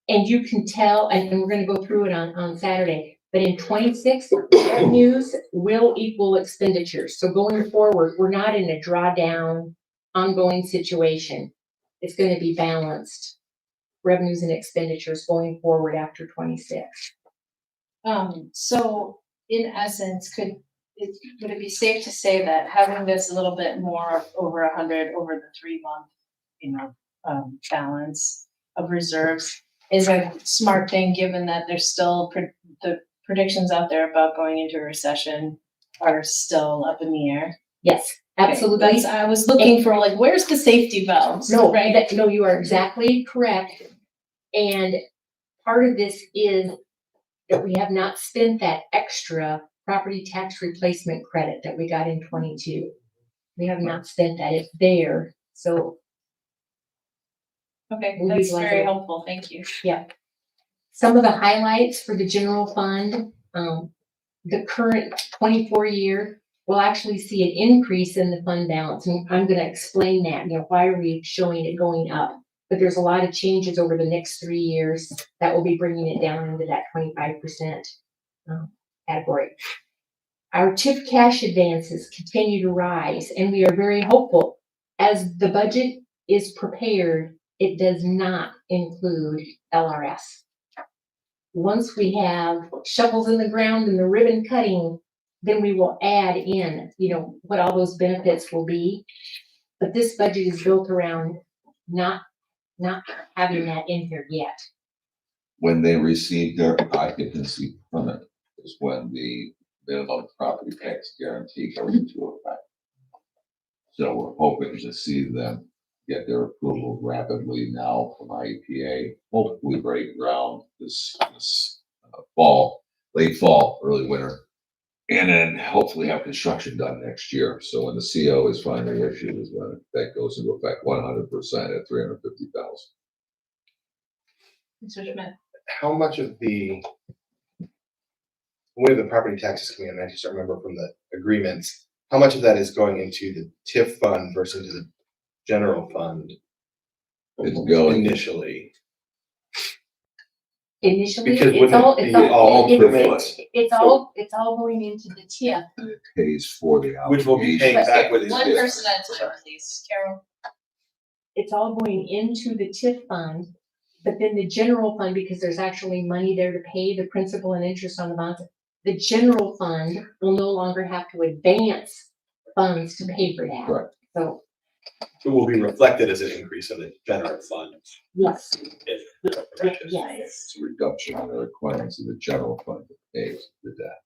And you can tell, and we're gonna go through it on Saturday, but in 26, revenues will equal expenditures. So going forward, we're not in a drawdown, ongoing situation. It's gonna be balanced, revenues and expenditures going forward after 26. So in essence, would it be safe to say that having this a little bit more over 100 over the 3-month, balance of reserves is a smart thing, given that there's still the predictions out there about going into a recession are still up in the air? Yes, absolutely. I was looking for like, where's the safety valves? No, Right? no, you are exactly correct. And part of this is that we have not spent that extra property tax replacement credit that we got in 22. We have not spent that, it's there, so. Okay, We'll that's utilize very it. helpful, thank you. Yeah. Some of the highlights for the general fund, the current 24 year, we'll actually see an increase in the fund balance. And I'm gonna explain that, why are we showing it going up? But there's a lot of changes over the next 3 years that will be bringing it down into that 25% category. Our TIF cash advances continue to rise, and we are very hopeful. As the budget is prepared, it does not include LRS. Once we have shovels in the ground and the ribbon cutting, then we will add in, what all those benefits will be. But this budget is built around not having that in here yet. When they receive their occupancy permit is when the minimum property tax guarantee goes into effect. So we're hoping to see them get their approval rapidly now from IEPA, hopefully break ground this fall, late fall, early winter, and then hopefully have construction done next year. So when the CO is finally issued is when that goes into effect 100% at 350,000. Mr. Schmidt. How much of the way the property taxes come in, I just don't remember from the agreements, how much of that is going into the TIF fund versus into the general fund It's going initially? Initially, Because it's wouldn't all, it it's be all all, permits? it's all going into the TIF. It pays for the Which will be paying obligation. back with his One TIF. person at a time, please. Carol. It's all going into the TIF fund, but then the general fund, because there's actually money there to pay the principal and interest on the bonds, the general fund will no longer have to advance funds to pay for that. Correct. So, It will be reflected as an increase in the general fund. yes, If yes. It's a reduction in the requirements of the general fund that pays the debt.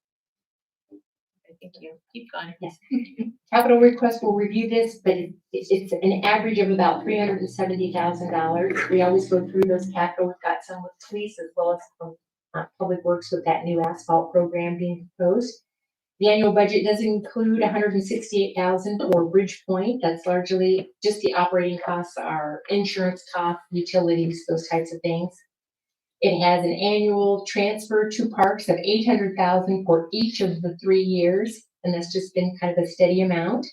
Thank you. Keep going. Yes. Capital request will review this, but it's an average of about $370,000. We always go through those capital. We've got some with police as well as from Public Works with that new asphalt program being proposed. The annual budget does include $168,000 for Bridgepoint. That's largely just the operating costs, our insurance costs, utilities, those types of things. It has an annual transfer to parks of $800,000 for each of the 3 years, and that's just been kind of a steady amount.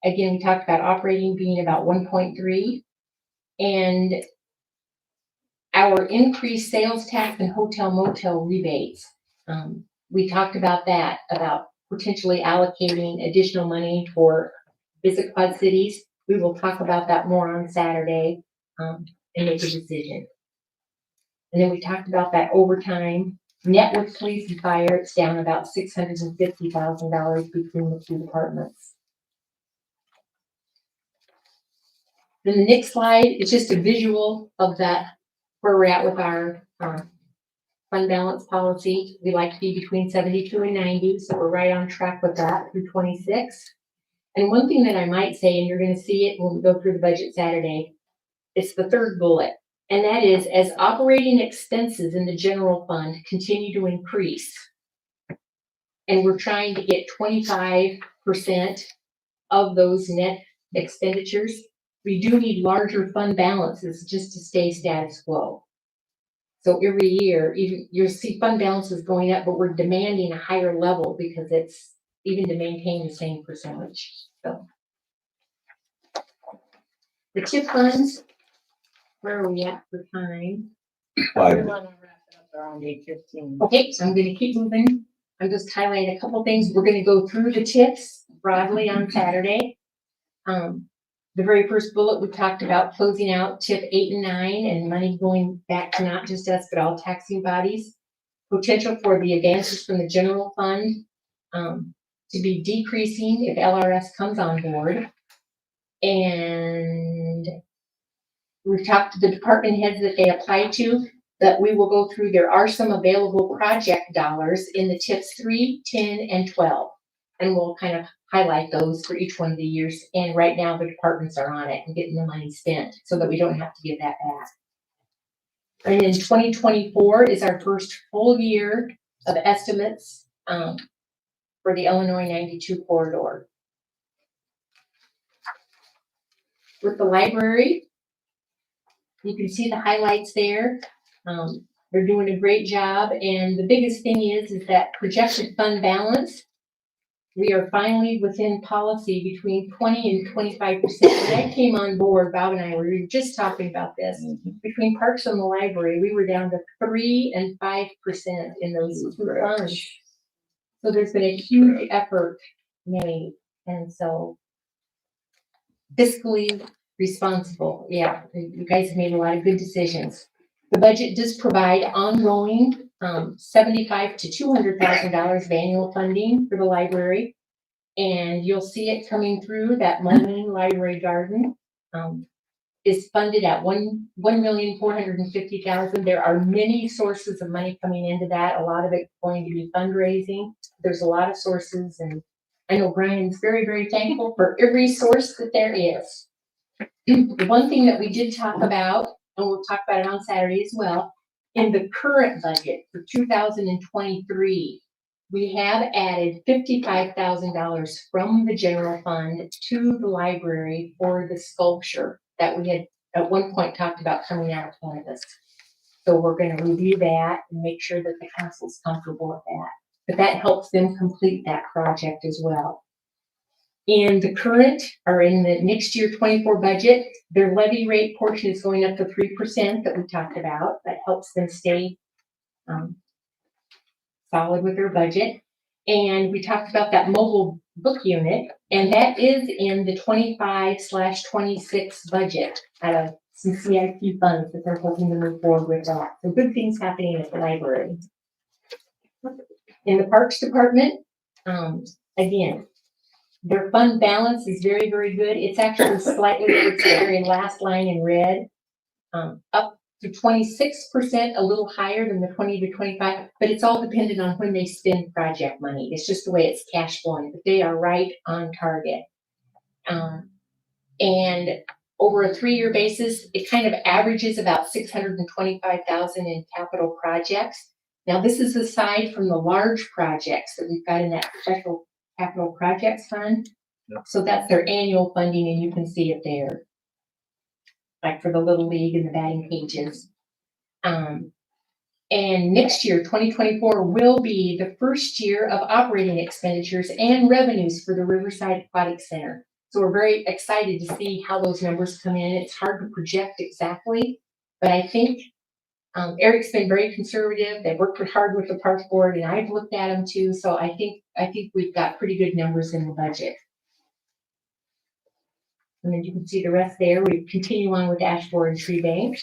Again, we talked about operating being about 1.3, and our increased sales tax and hotel motel rebates. We talked about that, about potentially allocating additional money for Visit Quad Cities. We will talk about that more on Saturday and make a decision. And then we talked about that overtime. Net with police and fire, it's down about $650,000 between the two departments. Then the next slide is just a visual of that, where we're at with our fund balance policy. We like to be between 72 and 90, so we're right on track with that through 26. And one thing that I might say, and you're going to see it when we go through the budget Saturday, it's the third bullet. And that is, as operating expenses in the general fund continue to increase, and we're trying to get 25% of those net expenditures, we do need larger fund balances just to stay status quo. So every year, even you'll see fund balances going up, but we're demanding a higher level because it's even to maintain the same percentage. So the TIP funds, where are we at for time? Five. Around 8:15. Okay, so I'm gonna keep moving. I'm just highlighting a couple things. We're gonna go through the TIPs broadly on Saturday. The very first bullet, we talked about closing out TIP 8 and 9 and money going back to not just us, but all taxing bodies. Potential for the advances from the general fund to be decreasing if LRS comes on board. And we've talked to the department heads that they apply to, that we will go through. There are some available project dollars in the TIPs 3, 10, and 12. And we'll kind of highlight those for each one of the years. And right now the departments are on it and getting the money spent so that we don't have to give that back. And in 2024 is our first full year of estimates for the Illinois 92 corridor. With the library, you can see the highlights there. They're doing a great job. And the biggest thing is that projected fund balance, we are finally within policy between 20 and 25%. When I came on board, Bob and I were just talking about this. Between parks and the library, we were down to 3 and 5% in those two funds. So there's been a huge effort made. And so fiscally responsible. Yeah, you guys have made a lot of good decisions. The budget does provide ongoing $75,000 to $200,000 of annual funding for the library. And you'll see it coming through. That Moline Library Garden is funded at $1,450,000. There are many sources of money coming into that. A lot of it going to be fundraising. There's a lot of sources, and I know Brian's very, very thankful for every source that there is. The one thing that we did talk about, and we'll talk about it on Saturday as well, in the current budget for 2023, we have added $55,000 from the general fund to the library for the sculpture that we had at one point talked about coming out of cannabis. So we're going to review that and make sure that the council's comfortable with that. But that helps them complete that project as well. In the current, or in the next year 24 budget, their levy rate portion is going up to 3% that we talked about. That helps them stay solid with their budget. And we talked about that mobile book unit, and that is in the 25/26 budget out of some CIP funds that they're hoping to move forward with that. So good things happening at the library. In the Parks Department, again, their fund balance is very, very good. It's actually slightly, it's the very last line in red, up to 26%, a little higher than the 20 to 25, but it's all dependent on when they spend project money. It's just the way it's cash flowing, but they are right on target. And over a 3-year basis, it kind of averages about $625,000 in capital projects. Now, this is aside from the large projects that we've got in that special capital projects fund. Yep. So that's their annual funding, and you can see it there, like for the Little League and the batting cages. And next year, 2024, will be the first year of operating expenditures and revenues for the Riverside Aquatic Center. So we're very excited to see how those numbers come in. It's hard to project exactly, but I think Eric's been very conservative. They worked hard with the Parks Board, and I've looked at them too. So I think we've got pretty good numbers in the budget. And then you can see the rest there. We continue on with Ashboard and Tree Bank.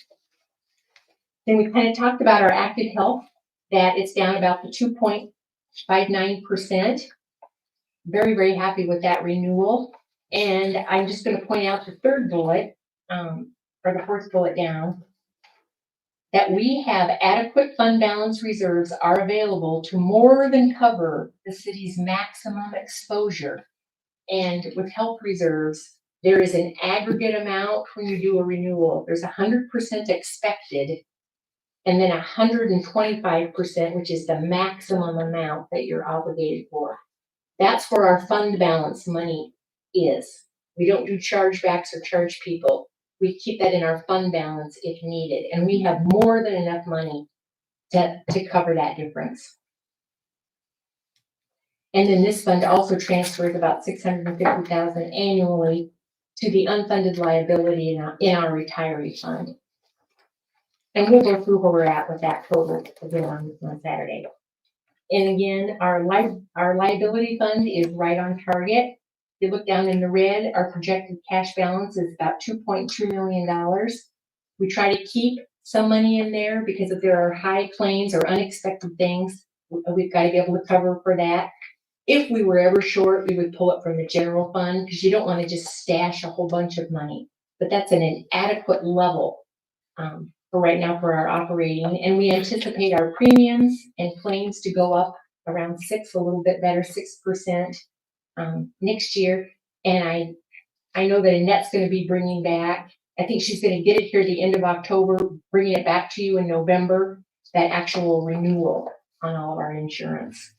Then we kind of talked about our active health, that it's down about the 2.59%. Very, very happy with that renewal. And I'm just going to point out the third bullet. or the fourth bullet down, that we have adequate fund balance reserves are available to more than cover the city's maximum exposure. And with health reserves, there is an aggregate amount when you do a renewal. There's 100% expected, and then 125%, which is the maximum amount that you're obligated for. That's where our fund balance money is. We don't do chargebacks or charge people. We keep that in our fund balance if needed, and we have more than enough money to cover that difference. And then this fund also transfers about $650,000 annually to the unfunded liability in our retiree fund. And we'll go through where we're at with that total again on Saturday. And again, our liability fund is right on target. If you look down in the red, our projected cash balance is about $2.2 million. We try to keep some money in there because if there are high claims or unexpected things, we've got to be able to cover for that. If we were ever short, we would pull it from the general fund because you don't want to just stash a whole bunch of money. But that's an adequate level for right now for our operating. And we anticipate our premiums and claims to go up around a little bit better, 6% next year. And I know that Annette's going to be bringing back, I think she's going to get it here at the end of October, bringing it back to you in November, that actual renewal on all of our insurance.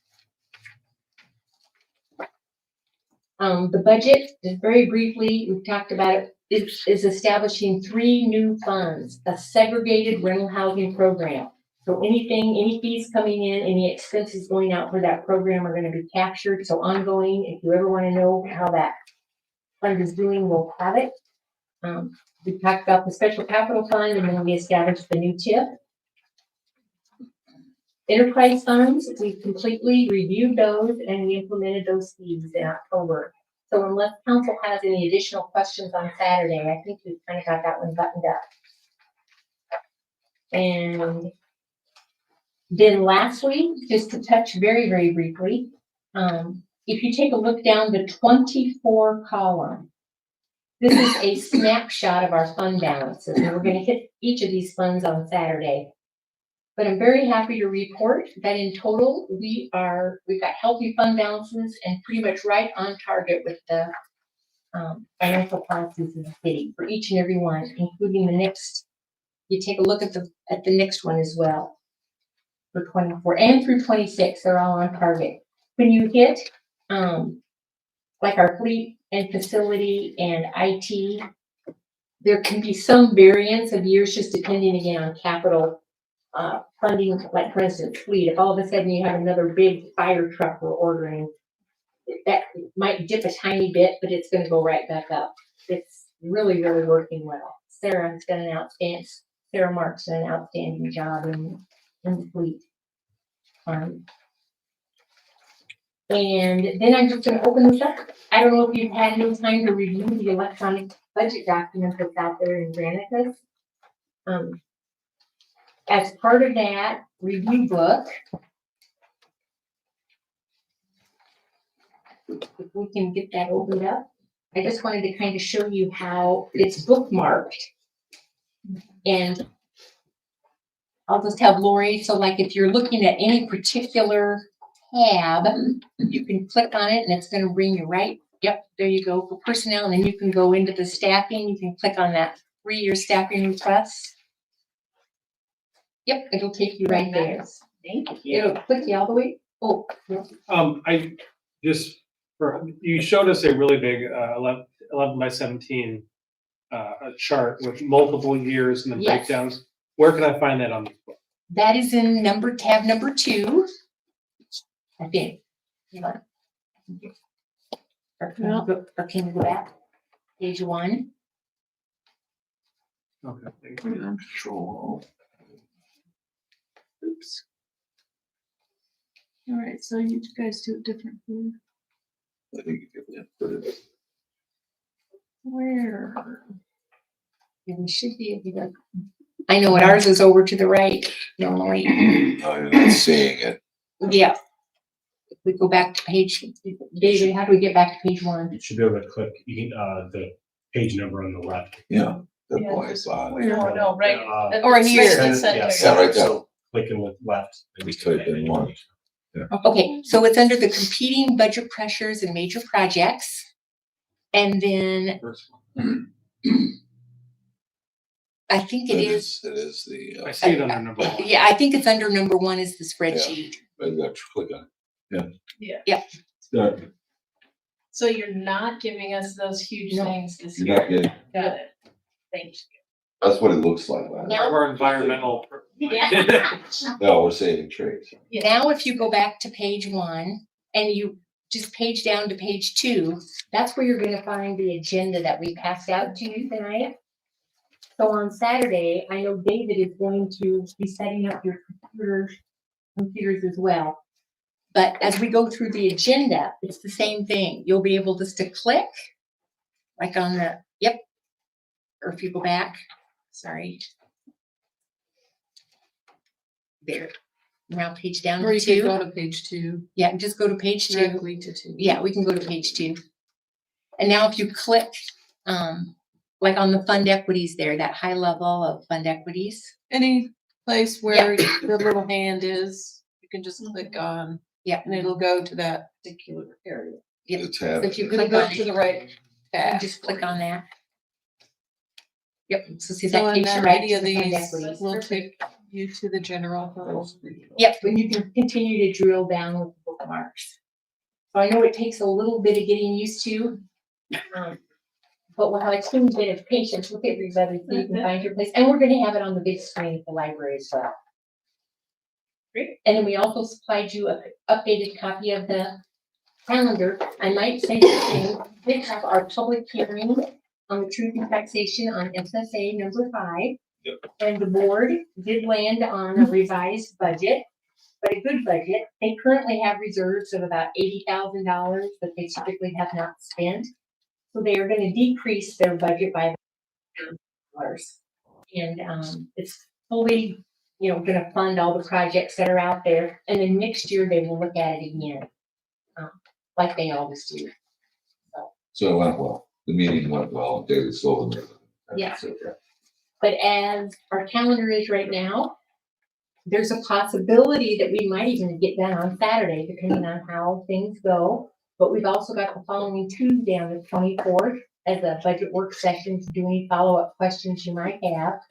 The budget, just very briefly, we've talked about it, is establishing 3 new funds, a segregated rental housing program. So any fees coming in, any expenses going out for that program are going to be captured. So ongoing, if you ever want to know how that fund is doing, we'll have it. We talked about the special capital fund, and then we established the new TIF. Enterprise funds, we completely reviewed those and we implemented those fees in October. So unless council has any additional questions on Saturday, I think we've kind of got that one buttoned up. And then lastly, just to touch very, very briefly, if you take a look down the 24 column, this is a snapshot of our fund balances. And we're going to hit each of these funds on Saturday. But I'm very happy to report that in total, we've got healthy fund balances and pretty much right on target with the financial policies of the city for each and every one, including the next. You take a look at the next one as well for 24 and through 26, they're all on target. When you hit like our fleet and facility and IT, there can be some variance of years just depending again on capital funding, like for instance, fleet. If all of a sudden you have another big fire truck we're ordering, that might dip a tiny bit, but it's going to go right back up. It's really, really working well. Sarah Mark's done an outstanding job in the fleet. And then I'm just going to open this up. I don't know if you've had no time to review the electronic budget document that's out there in Granicus. As part of that review book, if we can get that opened up, I just wanted to kind of show you how it's bookmarked. And I'll just have Lori, so like if you're looking at any particular tab, you can click on it and it's going to bring you right. Yep, there you go for personnel. And then you can go into the staffing. You can click on that 3-year staffing request. Yep, it'll take you right there. Thank you. It'll click you all the way. Oh, I just, you showed us a really big 11 by 17 chart with multiple years and the Yes. breakdowns. Where can I find that on the book? that is in tab number 2. I think. Or can you go back? Page 1. Okay, thank you. Control. Oops. All right, so you guys do it differently. I think you can put it. Where? Yeah, we should be able to. I know what ours is over to the right normally. No, you're not seeing it. Yeah. If we go back to page, David, how do we get back to page 1? You should be able to click the page number on the left. Yeah. The Yeah. boys on. No, right. at Or the here. center. Yeah, right there. So clicking with left. We type in one. Okay, so it's under the competing budget pressures and major projects. And then I think it is, It is the, I see it under number one. yeah, I think it's under number one is the spreadsheet. you got to click on it. Yeah. Yeah. So you're not giving us those huge No. things this You're year? not getting, Got it. Thank that's what it looks like. man. Now- Our environmental. you. Yeah. No, we're saving trees. Now, if you go back to page 1 and you just page down to page 2, that's where you're gonna find the agenda that we passed out to you tonight. So on Saturday, I know David is going to be setting up your computers as well. But as we go through the agenda, it's the same thing. You'll be able just to click, like on the, yep. Or if you go back, sorry. There, now page down Or to you could 2. go to page 2, Yeah, just go to page 2. directly to 2. Yeah, we can go to page 2. And now if you click, like on the fund equities there, that high level of fund equities. Any place where the little hand is, you can just click on, Yeah. and it'll go to that particular area. Yep. The So tab. if you It'll click go on to it, the right you tab. just click on that. Yep, so see So that in takes that you right any to of the fund these equities. will take you to the general fund. Yep, when you can continue to drill down with the bookmarks. So I know it takes a little bit of getting used to. But we'll have a teeny bit of patience with everybody so you can find your place. And we're gonna have it on the big screen at the library as well. Great. And then we also supplied you an updated copy of the calendar. I might say something, we did have our public hearing on the truth and taxation on SSA number 5. Yep. And the board did land on a revised budget, but a good budget. They currently have reserves of about $80,000 that they typically have not spent. So they are gonna decrease their budget by $1,000. And it's fully, gonna fund all the projects that are out there. And then next year they will look at it again, like they always do. So it went well. The meeting went well. David Sullivan. Yes. But as our calendar is right now, there's a possibility that we might even get done on Saturday, depending on how things go. But we've also got the following Tuesday on the 24th as a budget work session to do any follow-up questions you might have.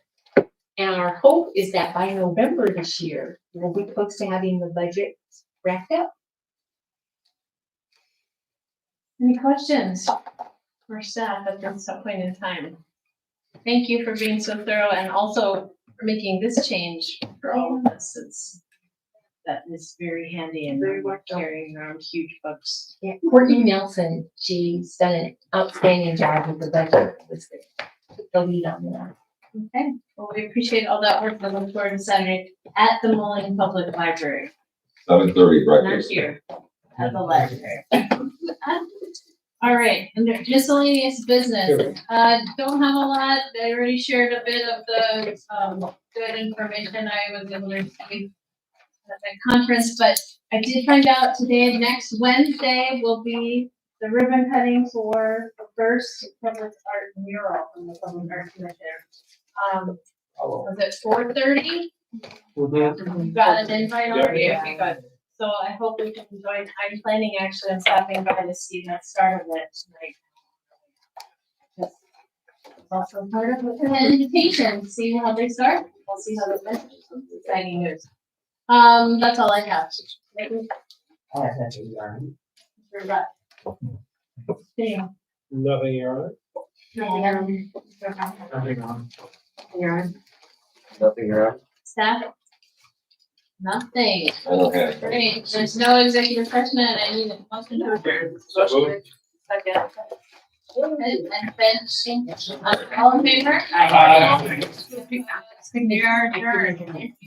And our hope is that by November this year, we'll be close to having the budget wrapped up. Any questions for staff at this point in time? Thank you for being so thorough and also for making this change for all of us. That is very handy and very worth carrying around huge books. Yeah, Courtney Nelson, she's done an outstanding job with the budget. Was the lead on that. Okay, well, we appreciate all that work. I look forward to Saturday at the Moline Public Library. 7:30 Not breakfast. here, at the library. All right, under miscellaneous business, don't have a lot. I already shared a bit of the, good information I was able to receive at the conference, but I did find out today, next Wednesday will be the ribbon cutting for the first public art mural from the Public Art Commission. Was it 4:30? You got an invite already? Okay, good. So I hope we can join. I'm planning actually on stopping by to see the start of it tonight. It's also part of an invitation, see how they start. We'll see how they finish. Exciting news. That's all I have. I have nothing, Darren. Sure, but- Yeah. Nothing, Your Honor. Nothing on. You're on. Nothing, you're up. Staff? Nothing. I don't have. Great, there's no executive session and I need a motion to adjourn. Second. And Ben, all in favor? Aye. We are adjourned.